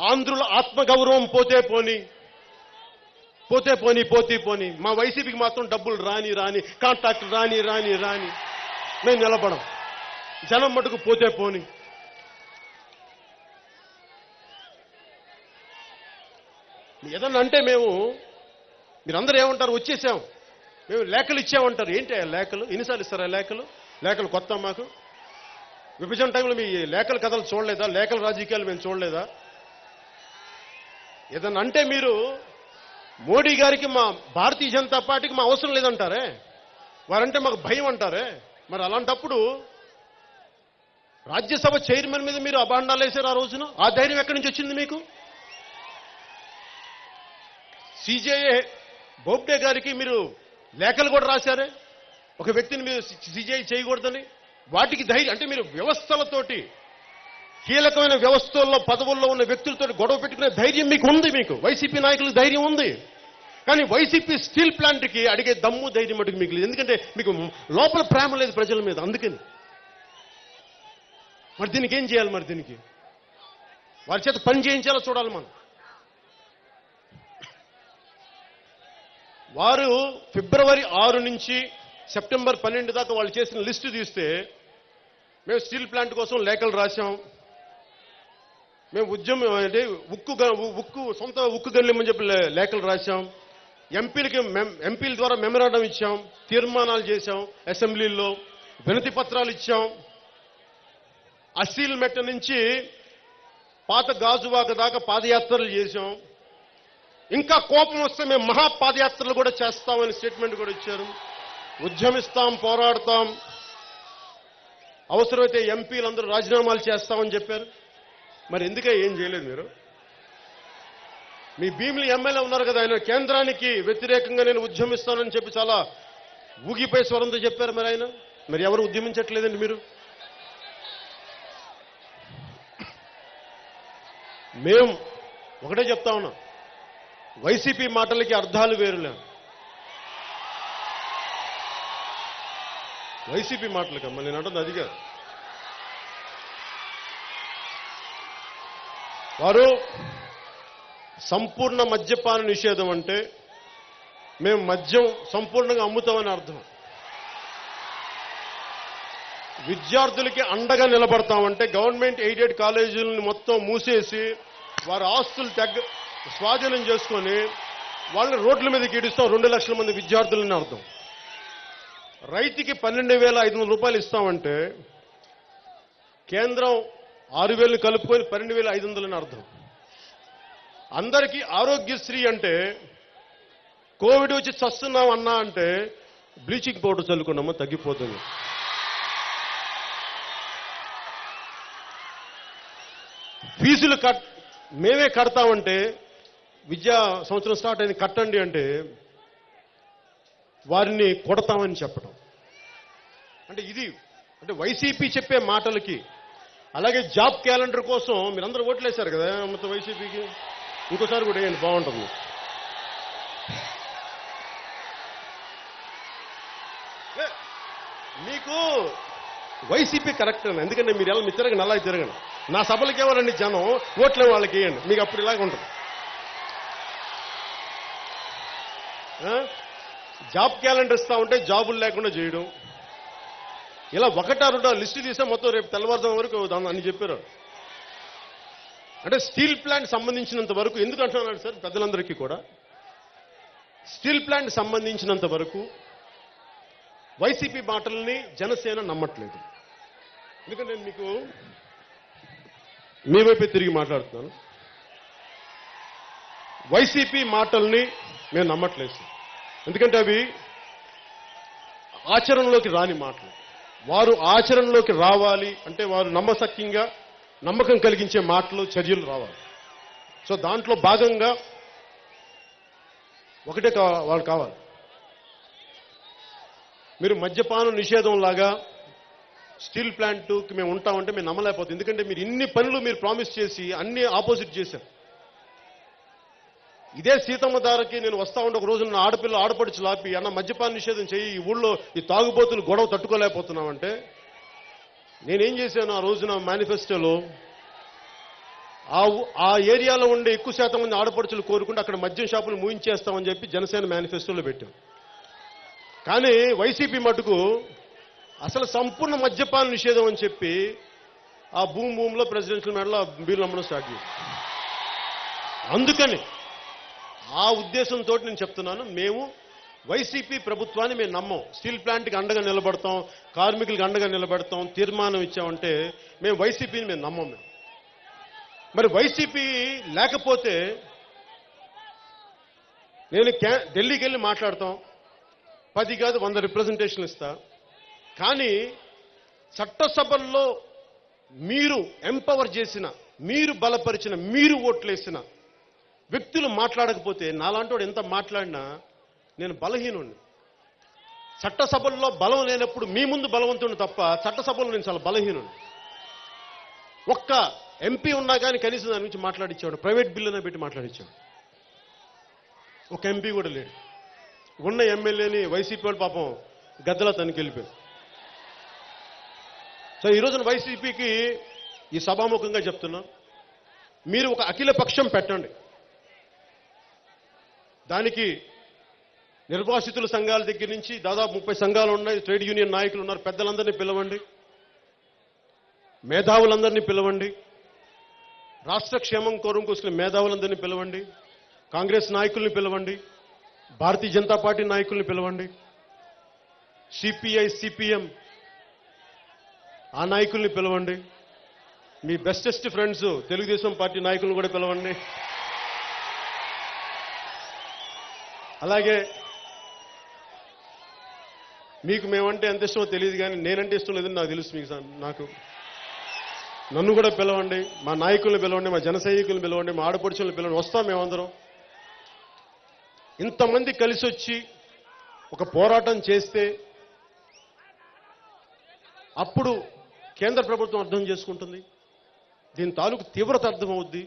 ఆంధ్రుల ఆత్మగౌరవం పోతే పోని, పోతే పోని పోతే పోని. మా వైసీపీకి మాత్రం డబ్బులు రాని రాని, కాంట్రాక్ట్ రాని రాని రాని, మేము నిలబడం. జనం మటుకు పోతే పోని. ఏదన్నా అంటే మీరందరూ ఏమంటారు? వచ్చేసాం, మేము లేఖలు ఇచ్చామంటారు. ఏంటి లేఖలు? ఎన్నిసార్లు ఇస్తారా లేఖలు? లేఖలు కొత్త మాకు? విభజన టైంలో మీ లేఖల కథలు చూడలేదా? లేఖల రాజకీయాలు మేము చూడలేదా? ఏదన్నా అంటే మీరు మోడీ గారికి, మా భారతీయ జనతా పార్టీకి మా అవసరం లేదంటారే, వారంటే మాకు భయం అంటారే. మరి అలాంటప్పుడు రాజ్యసభ చైర్మన్ మీద మీరు అభాండాలు వేశారు ఆ రోజున. ఆ ధైర్యం ఎక్కడి నుంచి వచ్చింది మీకు? సిజేఐ బోబ్డే గారికి మీరు లేఖలు కూడా రాశారే, ఒక వ్యక్తిని మీరు సిజేఐ చేయకూడదని. వాటికి ధైర్యం అంటే మీరు వ్యవస్థలతోటి, కీలకమైన వ్యవస్థల్లో పదవుల్లో ఉన్న వ్యక్తులతో గొడవ పెట్టుకునే ధైర్యం మీకు ఉంది. మీకు వైసీపీ నాయకులకు ధైర్యం ఉంది. కానీ వైసీపీ స్టీల్ ప్లాంట్కి అడిగే దమ్ము ధైర్యం మటుకు మీకు లేదు. ఎందుకంటే మీకు లోపల ప్రేమ లేదు ప్రజల మీద. అందుకని మరి దీనికి ఏం చేయాలి? మరి దీనికి వారి చేత పని చేయించాలో చూడాలి మనం. వారు ఫిబ్రవరి 6 నుంచి సెప్టెంబర్ 12 దాకా వాళ్ళు చేసిన లిస్టు తీస్తే, మేము స్టీల్ ప్లాంట్ కోసం లేఖలు రాశాం, మేము ఉద్యమం అంటే ఉక్కు సొంత ఉక్కు గల్లేమని చెప్పి లేఖలు రాశాం, ఎంపీల ద్వారా మెమరాండం ఇచ్చాం, తీర్మానాలు చేశాం, అసెంబ్లీలో వినతి పత్రాలు ఇచ్చాం, అసీల్ మెట్ట నుంచి పాత గాజువాక దాకా పాదయాత్రలు చేశాం. ఇంకా కోపం వస్తే మేము మహాపాదయాత్రలు కూడా చేస్తామని స్టేట్మెంట్ కూడా ఇచ్చారు. ఉద్యమిస్తాం, పోరాడతాం, అవసరమైతే ఎంపీలందరూ రాజీనామాలు చేస్తామని చెప్పారు. మరి ఎందుకే ఏం చేయలేదు మీరు? మీ భీమిలి ఎమ్మెల్యే ఉన్నారు కదా, ఆయన కేంద్రానికి వ్యతిరేకంగా నేను ఉద్యమిస్తానని చెప్పి చాలా ఊగిపై స్వరంతో చెప్పారు. మరి ఆయన మరి ఎవరు ఉద్యమించట్లేదండి మీరు? మేము ఒకటే చెప్తా ఉన్నాం, వైసీపీ మాటలకి అర్థాలు వేరులే. వైసీపీ మాటలకమ్మా నేను అంటుంది అది కాదు. వారు సంపూర్ణ మద్యపాన నిషేధం అంటే మేము మద్యం సంపూర్ణంగా అమ్ముతామని అర్థం. విద్యార్థులకి అండగా నిలబడతామంటే గవర్నమెంట్ ఎయిడెడ్ కాలేజీలను మొత్తం మూసేసి వారి ఆస్తులు స్వాధీనం చేసుకొని వాళ్ళని రోడ్ల మీదకి ఈడుస్తాం 2 లక్షల మంది విద్యార్థులని అర్థం. రైతుకి 12,500 రూపాయలు ఇస్తామంటే కేంద్రం 6,000 కలుపుకొని 12,500 అని అర్థం. అందరికీ ఆరోగ్యశ్రీ అంటే కోవిడ్ వచ్చి చస్తున్నాం అన్నా అంటే బ్లీచింగ్ పౌడర్ చల్లుకున్నామా తగ్గిపోతుంది. ఫీజులు మేమే కడతామంటే విద్యా సంవత్సరం స్టార్ట్ అయింది కట్టండి అంటే వారిని కొడతామని చెప్పడం. అంటే ఇది అంటే వైసీపీ చెప్పే మాటలకి. అలాగే జాబ్ క్యాలెండర్ కోసం మీరందరూ ఓట్లేశారు కదా మొత్తం వైసీపీకి, ఇంకోసారి కూడా వేయండి బాగుంటుంది. మీకు వైసీపీ కరెక్ట్ అని, ఎందుకంటే మీరు ఎలా మీ తిరగండి అలా తిరగండి. నా సభలకి ఎవరండి జనం ఓట్లే వాళ్ళకి వేయండి, మీకు అప్పుడు ఇలాగ ఉంటుంది. జాబ్ క్యాలెండర్ ఇస్తా ఉంటే జాబులు లేకుండా చేయడం, ఇలా 1-2 లిస్టు తీసే మొత్తం రేపు తెల్లవారుజాము వరకు అని చెప్పారు. అంటే స్టీల్ ప్లాంట్ సంబంధించినంత వరకు ఎందుకు అంటున్నాడు సార్ పెద్దలందరికీ కూడా, స్టీల్ ప్లాంట్ సంబంధించినంత వరకు వైసీపీ మాటల్ని జనసేన నమ్మట్లేదు. ఎందుకంటే నేను మీకు మీ వైపే తిరిగి మాట్లాడుతున్నాను. వైసీపీ మాటల్ని మేము నమ్మట్లేదు, ఎందుకంటే అవి ఆచరణలోకి రాని మాటలు. వారు ఆచరణలోకి రావాలి అంటే వారు నమ్మసక్యంగా నమ్మకం కలిగించే మాటలు చర్యలు రావాలి. సో దాంట్లో భాగంగా ఒకటే వాళ్ళు కావాలి. మీరు మద్యపానం నిషేధం లాగా స్టీల్ ప్లాంట్కి మేము ఉంటామంటే మేము నమ్మలేకపోతాం. ఎందుకంటే మీరు ఇన్ని పనులు మీరు ప్రామిస్ చేసి అన్ని ఆపోజిట్ చేశారు. ఇదే సీతమ్మ దారికి నేను వస్తా ఉంటే ఒక రోజు నా ఆడపిల్ల ఆడపడుచు లాపి అన్న మద్యపాన నిషేధం చేయి, ఈ ఊళ్ళో ఈ తాగుబోతులు గొడవ తట్టుకోలేకపోతున్నామంటే నేనేం చేశాను ఆ రోజున మేనిఫెస్టోలో, ఆ ఏరియాలో ఉండే ఎక్కువ శాతం మంది ఆడపడుచులు కోరుకుంటే అక్కడ మద్యం షాపులు మూయించేస్తామని చెప్పి జనసేన మేనిఫెస్టోలో పెట్టాం. కానీ వైసీపీ మటుకు అసలు సంపూర్ణ మద్యపాన నిషేధం అని చెప్పి ఆ భూమిలో ప్రెసిడెన్షియల్ మేడలో బిల్లు అమ్మడం స్టార్ట్ చేశాం. అందుకని ఆ ఉద్దేశంతో నేను చెప్తున్నాను, మేము వైసీపీ ప్రభుత్వాన్ని మేము నమ్మం. స్టీల్ ప్లాంట్కి అండగా నిలబడతాం, కార్మికులకు అండగా నిలబడతాం తీర్మానం ఇచ్చామంటే మేము వైసీపీని మేము నమ్మం. మరి వైసీపీ లేకపోతే నేను ఢిల్లీకి వెళ్ళి మాట్లాడతాం, 10 కాదు 100 రిప్రజెంటేషన్లు ఇస్తా. కానీ చట్టసభల్లో మీరు ఎంపవర్ చేసిన, మీరు బలపరిచిన, మీరు ఓట్లేసిన వ్యక్తులు మాట్లాడకపోతే నాలాంటి ఎంత మాట్లాడినా నేను బలహీనుణ్ణి. చట్టసభల్లో బలం లేనప్పుడు మీ ముందు బలవంతుని తప్ప చట్టసభలో నేను చాలా బలహీనుణ్ణి. ఒక్క ఎంపీ ఉన్నా కానీ కనీసం దాని గురించి మాట్లాడించాడు, ప్రైవేట్ బిల్లునే పెట్టి మాట్లాడించాడు. ఒక ఎంపీ కూడా లేడు. ఉన్న ఎమ్మెల్యేని వైసీపీ వాళ్ళు పాపం గద్దలా తనకి వెళ్ళిపోయారు. సో ఈ రోజున వైసీపీకి ఈ సభాముఖంగా చెప్తున్నా, మీరు ఒక అఖిల పక్షం పెట్టండి. దానికి నిర్వాసితుల సంఘాల దగ్గర నుంచి దాదాపు 30 సంఘాలు ఉన్నాయి, ట్రేడ్ యూనియన్ నాయకులు ఉన్నారు, పెద్దలందరినీ పిలవండి, మేధావులందరినీ పిలవండి, రాష్ట్ర క్షేమం కోరుకునే మేధావులందరినీ పిలవండి, కాంగ్రెస్ నాయకుల్ని పిలవండి, భారతీయ జనతా పార్టీ నాయకుల్ని పిలవండి, సిపిఐ సిపిఎం ఆ నాయకుల్ని పిలవండి, మీ బెస్టెస్ట్ ఫ్రెండ్స్ తెలుగుదేశం పార్టీ నాయకులను కూడా పిలవండి. అలాగే మీకు మేమంటే ఎంత ఇష్టమో తెలియదు, కానీ నేనంటే ఇష్టం లేదని నాకు తెలుసు. మీకు నాకు నన్ను కూడా పిలవండి, మా నాయకుల్ని పిలవండి, మా జన సైనికులను పిలవండి, మా ఆడపడుచులను పిలవండి, వస్తాం మేమందరం. ఇంతమంది కలిసి వచ్చి ఒక పోరాటం చేస్తే అప్పుడు కేంద్ర ప్రభుత్వం అర్థం చేసుకుంటుంది, దీని తాలూకు తీవ్రత అర్థమవుద్ది.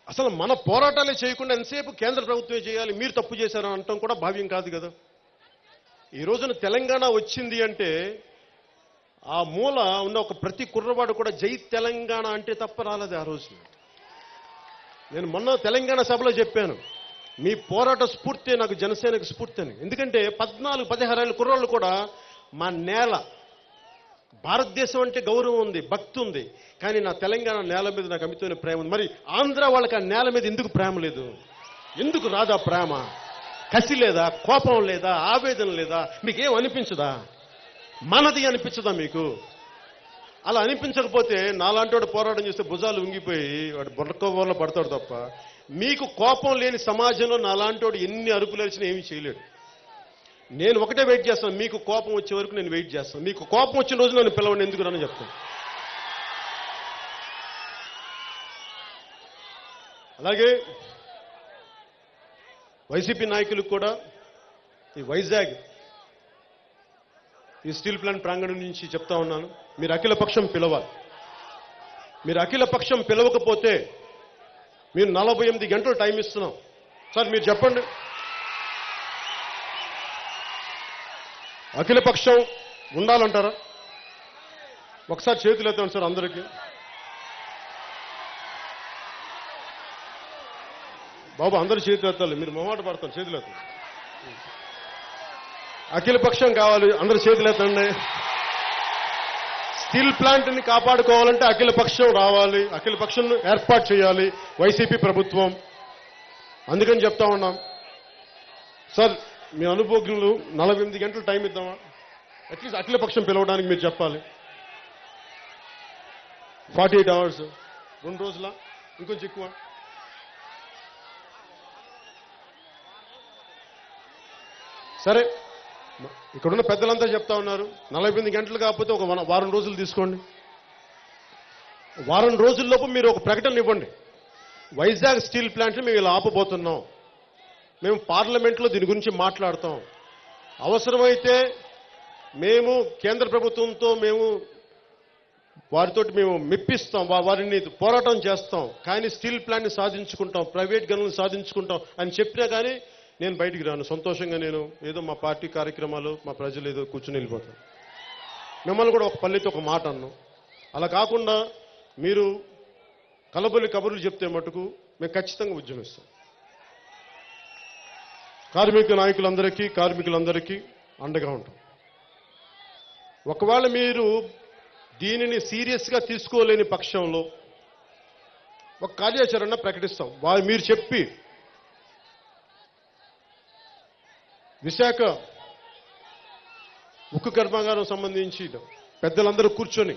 అసలు మన పోరాటాలే చేయకుండా ఎంతసేపు కేంద్ర ప్రభుత్వమే చేయాలి, మీరు తప్పు చేశారని అనటం కూడా భావ్యం కాదు కదా. ఈ రోజున తెలంగాణ వచ్చింది అంటే ఆ మూల ఉన్న ఒక ప్రతి కుర్రవాడు కూడా జై తెలంగాణ అంటే తప్ప రాలేదు ఆ రోజు. నేను మొన్న తెలంగాణ సభలో చెప్పాను, మీ పోరాట స్ఫూర్తి నాకు జనసేనకు స్ఫూర్తి అని. ఎందుకంటే 14-16 ఏళ్ళ కుర్రోళ్ళు కూడా మా నేల, భారతదేశం అంటే గౌరవం ఉంది, భక్తి ఉంది, కానీ నా తెలంగాణ నేల మీద నాకు అమితమైన ప్రేమ ఉంది. మరి ఆంధ్ర వాళ్ళకి ఆ నేల మీద ఎందుకు ప్రేమ లేదు? ఎందుకు రాదా ప్రేమ? కసి లేదా? కోపం లేదా? ఆవేదన లేదా? మీకేం అనిపించదా? మనది అనిపించదా మీకు? అలా అనిపించకపోతే నాలాంటి వాడు పోరాటం చేస్తే భుజాలు ఉంగిపోయి వాడు బుర్రకోవలో పడతాడు తప్ప, మీకు కోపం లేని సమాజంలో నాలాంటి వాడు ఎన్ని అరుపులు అరిచినా ఏమీ చేయలేడు. నేను ఒకటే వెయిట్ చేస్తాను, మీకు కోపం వచ్చే వరకు నేను వెయిట్ చేస్తాను. మీకు కోపం వచ్చిన రోజు నన్ను పిలవండి, ఎందుకు రాని చెప్తాను. అలాగే వైసీపీ నాయకులకు కూడా ఈ వైజాగ్ ఈ స్టీల్ ప్లాంట్ ప్రాంగణం నుంచి చెప్తా ఉన్నాను, మీరు అఖిలపక్షం పిలవాలి. మీరు అఖిలపక్షం పిలవకపోతే మీరు 48 గంటలు టైం ఇస్తున్నాం. సార్ మీరు చెప్పండి, అఖిలపక్షం ఉండాలంటారా? ఒకసారి చేతులు ఎత్తండి సార్ అందరికీ. బాబు అందరూ చేతులు ఎత్తాలి, మీరు మొహమాట పడతారు, చేతులు ఎత్తండి. అఖిలపక్షం కావాలి, అందరూ చేతులు ఎత్తండి. స్టీల్ ప్లాంట్ ని కాపాడుకోవాలంటే అఖిలపక్షం రావాలి, అఖిలపక్షం ఏర్పాటు చేయాలి వైసీపీ ప్రభుత్వం. అందుకని చెప్తా ఉన్నాం సార్, మీ అనుభవజ్ఞులు 48 గంటలు టైం ఇద్దామా? అట్లీస్ట్ అఖిలపక్షం పిలవడానికి మీరు చెప్పాలి. 48 అవర్స్, 2 రోజుల, ఇంకొంచెం ఎక్కువ. సరే, ఇక్కడున్న పెద్దలంతా చెప్తా ఉన్నారు 48 గంటలు కాకపోతే ఒక వారం రోజులు తీసుకోండి. వారం రోజుల్లోపు మీరు ఒక ప్రకటన ఇవ్వండి, వైజాగ్ స్టీల్ ప్లాంట్ని మేము ఇలా ఆపబోతున్నాం, మేము పార్లమెంట్లో దీని గురించి మాట్లాడతాం, అవసరమైతే మేము కేంద్ర ప్రభుత్వంతో వారితో మేము మెప్పిస్తాం, వారిని పోరాటం చేస్తాం, కానీ స్టీల్ ప్లాంట్ని సాధించుకుంటాం, ప్రైవేట్ గనులను సాధించుకుంటాం అని చెప్పినా కానీ నేను బయటికి రాను. సంతోషంగా నేను ఏదో మా పార్టీ కార్యక్రమాలు, మా ప్రజలు ఏదో కూర్చుని వెళ్ళిపోతాను. మిమ్మల్ని కూడా ఒక పల్లెతో ఒక మాట అన్నాం. అలా కాకుండా మీరు కలబొల్లి కబుర్లు చెప్తే మటుకు మేము ఖచ్చితంగా ఉద్యమిస్తాం. కార్మికులందరికీ అండగా ఉంటాం. ఒకవేళ మీరు దీనిని సీరియస్గా తీసుకోలేని పక్షంలో ఒక కార్యాచరణ ప్రకటిస్తాం. మీరు చెప్పి విశాఖ ఉక్కు కర్మాగారం సంబంధించి పెద్దలందరూ కూర్చొని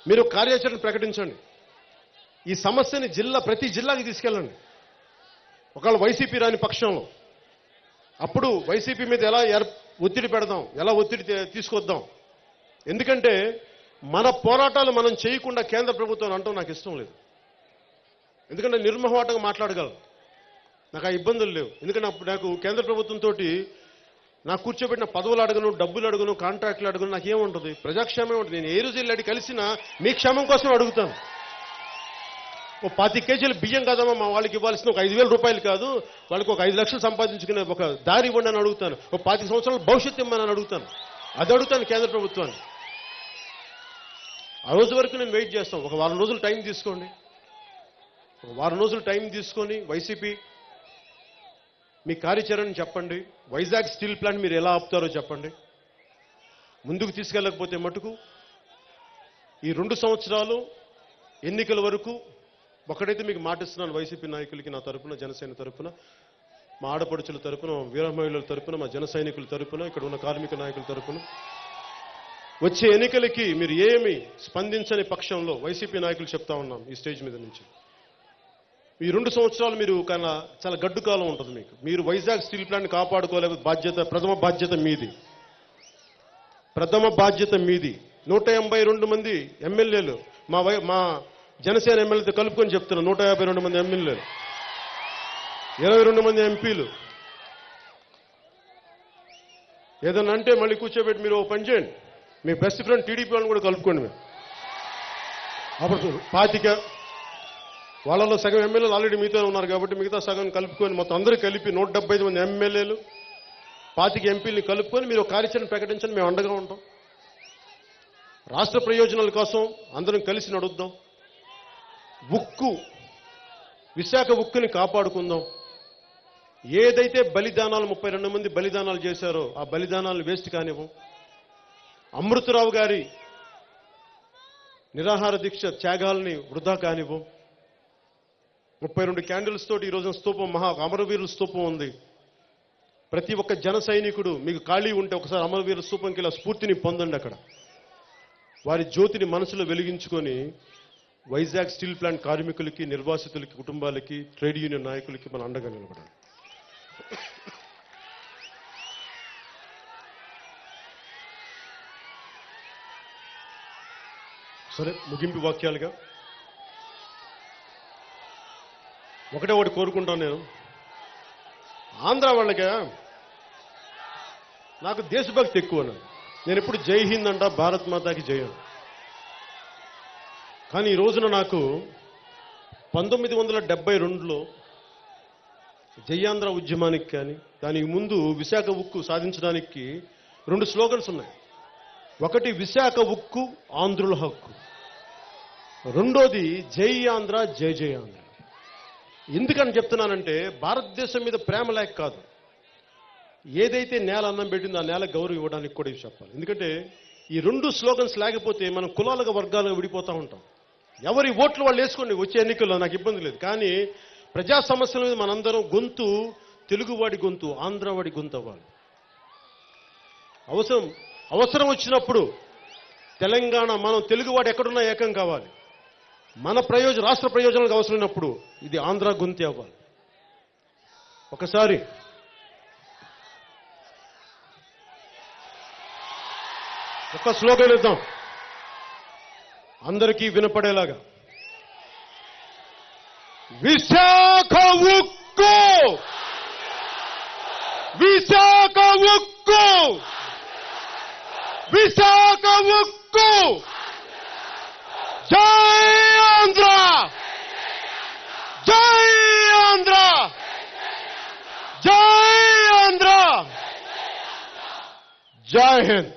మీరు కార్యాచరణ ప్రకటించండి. ఈ సమస్యని ప్రతి జిల్లాకి తీసుకెళ్ళండి. ఒకవేళ వైసీపీ రాని పక్షంలో అప్పుడు వైసీపీ మీద ఎలా ఒత్తిడి పెడదాం, ఎలా ఒత్తిడి తీసుకొద్దాం. ఎందుకంటే మన పోరాటాలు మనం చేయకుండా కేంద్ర ప్రభుత్వం అంటాం నాకు ఇష్టం లేదు. ఎందుకంటే నిర్మోహమాటంగా మాట్లాడగలను, నాకు ఆ ఇబ్బందులు లేవు. ఎందుకంటే నాకు కేంద్ర ప్రభుత్వంతో నాకు కూర్చోబెట్టిన పదవులు అడగను, డబ్బులు అడగను, కాంట్రాక్టులు అడగను, నాకేముంటుంది, ప్రజాక్షేమం ఉంటుంది. నేను ఏ రోజు వెళ్ళి కలిసినా మీ క్షేమం కోసం అడుగుతాను. ఓ 25 కేజీల బియ్యం కదమ్మా మా వాళ్ళకి ఇవ్వాల్సిన ఒక 5,000 రూపాయలు కాదు, వాళ్ళకి ఒక 5 లక్షలు సంపాదించుకునే ఒక దారి ఇవ్వండి అని అడుగుతాను. ఒక 25 సంవత్సరాల భవిష్యత్తు ఇమ్మని అడుగుతాను. అది అడుగుతాను కేంద్ర ప్రభుత్వాన్ని. ఆ రోజు వరకు నేను వెయిట్ చేస్తాను. ఒక వారం రోజులు టైం తీసుకోండి. ఒక వారం రోజులు టైం తీసుకొని వైసీపీ మీ కార్యాచరణ చెప్పండి. వైజాగ్ స్టీల్ ప్లాంట్ మీరు ఎలా ఆపుతారో చెప్పండి. ముందుకు తీసుకెళ్ళకపోతే మటుకు ఈ 2 సంవత్సరాలు ఎన్నికల వరకు ఒకటైతే మీకు మాటిస్తున్నాను, వైసీపీ నాయకులకి నా తరపున, జనసేన తరపున, మా ఆడపడుచుల తరపున, వీర మహిళల తరపున, మా జన సైనికుల తరపున, ఇక్కడ ఉన్న కార్మిక నాయకుల తరపున, వచ్చే ఎన్నికలకి మీరు ఏమి స్పందించని పక్షంలో వైసీపీ నాయకులు చెప్తా ఉన్నాం ఈ స్టేజ్ మీద నుంచి, ఈ 2 సంవత్సరాలు మీరు చాలా గడ్డు కాలం ఉంటుంది మీకు. మీరు వైజాగ్ స్టీల్ ప్లాంట్ కాపాడుకోలేక ప్రథమ బాధ్యత మీది. ప్రథమ బాధ్యత మీది. 182 మంది ఎమ్మెల్యేలు, మా జనసేన ఎమ్మెల్యేతో కలుపుకొని చెప్తున్నారు, 152 మంది ఎమ్మెల్యేలు, 22 మంది ఎంపీలు. ఏదన్నా అంటే మళ్ళీ కూర్చోబెట్టి మీరు ఓ పని చేయండి, మీ బెస్ట్ ఫ్రెండ్ టీడీపీ వాళ్ళని కూడా కలుపుకోండి. మేము అప్పుడు 25 వాళ్ళలో సగం ఎమ్మెల్యేలు ఆల్రెడీ మీతో ఉన్నారు కాబట్టి మిగతా సగం కలుపుకొని మొత్తం అందరూ కలిపి 175 మంది ఎమ్మెల్యేలు, 25 ఎంపీలని కలుపుకొని మీరు కార్యాచరణ ప్రకటించండి. మేము అండగా ఉంటాం. రాష్ట్ర ప్రయోజనాల కోసం అందరం కలిసి నడుద్దాం. విశాఖ ఉక్కుని కాపాడుకుందాం. ఏదైతే బలిదానాలు 32 మంది బలిదానాలు చేశారో ఆ బలిదానాలు వేస్ట్ కానివ్వం. అమృతరావు గారి నిరాహార దీక్ష త్యాగాల్ని వృధా కానివ్వం. 32 క్యాండిల్స్ తోటి ఈ రోజున స్తూపం, అమరవీరుల స్తూపం ఉంది. ప్రతి ఒక్క జన సైనికుడు మీకు ఖాళీ ఉంటే ఒకసారి అమరవీరుల స్తూపంకి ఇలా స్ఫూర్తిని పొందండి. అక్కడ వారి జ్యోతిని మనసులో వెలిగించుకొని వైజాగ్ స్టీల్ ప్లాంట్ కార్మికులకి, నిర్వాసితులకి, కుటుంబాలకి, ట్రేడ్ యూనియన్ నాయకులకి మన అండగా నిలబడాలి. సరే, ముగింపు వాక్యాలుగా ఒకటి కోరుకుంటాను నేను. ఆంధ్ర వాళ్ళగా నాకు దేశభక్తి ఎక్కువ. నేను ఎప్పుడు జై హింద్ అంట, భారత్ మాతాకి జై అంట. కానీ ఈ రోజున నాకు 1972లో జయాంధ్ర ఉద్యమానికి కానీ దానికి ముందు విశాఖ ఉక్కు సాధించడానికి 2 స్లోగన్స్ ఉన్నాయి. ఒకటి విశాఖ ఉక్కు ఆంధ్రుల హక్కు, రెండోది జై ఆంధ్ర జై జై ఆంధ్ర. ఎందుకని చెప్తున్నానంటే భారతదేశం మీద ప్రేమ లేక కాదు, ఏదైతే నేల అన్నం పెట్టిందో ఆ నేల గౌరవం ఇవ్వడానికి కూడా ఇవి చెప్పాలి. ఎందుకంటే ఈ 2 స్లోగన్స్ లేకపోతే మనం కులాలుగా వర్గాలుగా విడిపోతూ ఉంటాం. ఎవరి ఓట్లు వాళ్ళు వేసుకోండి, వచ్చే ఎన్నికల్లో నాకు ఇబ్బంది లేదు. కానీ ప్రజా సమస్యల మీద మనందరం గొంతు, తెలుగువాడి గొంతు, ఆంధ్రవాడి గొంతు అవ్వాలి. అవసరం వచ్చినప్పుడు తెలంగాణ, మనం తెలుగువాడు ఎక్కడున్నా ఏకం కావాలి. మన రాష్ట్ర ప్రయోజనాలకు అవసరమైనప్పుడు ఇది ఆంధ్ర గొంతు అవ్వాలి. ఒకసారి ఒక స్లోగన్ ఇద్దాం అందరికీ వినపడేలాగా. విశాఖ ఉక్కు, విశాఖ ఉక్కు, విశాఖ ఉక్కు, జై ఆంధ్ర, జై ఆంధ్ర, జై ఆంధ్ర, జై హింద్.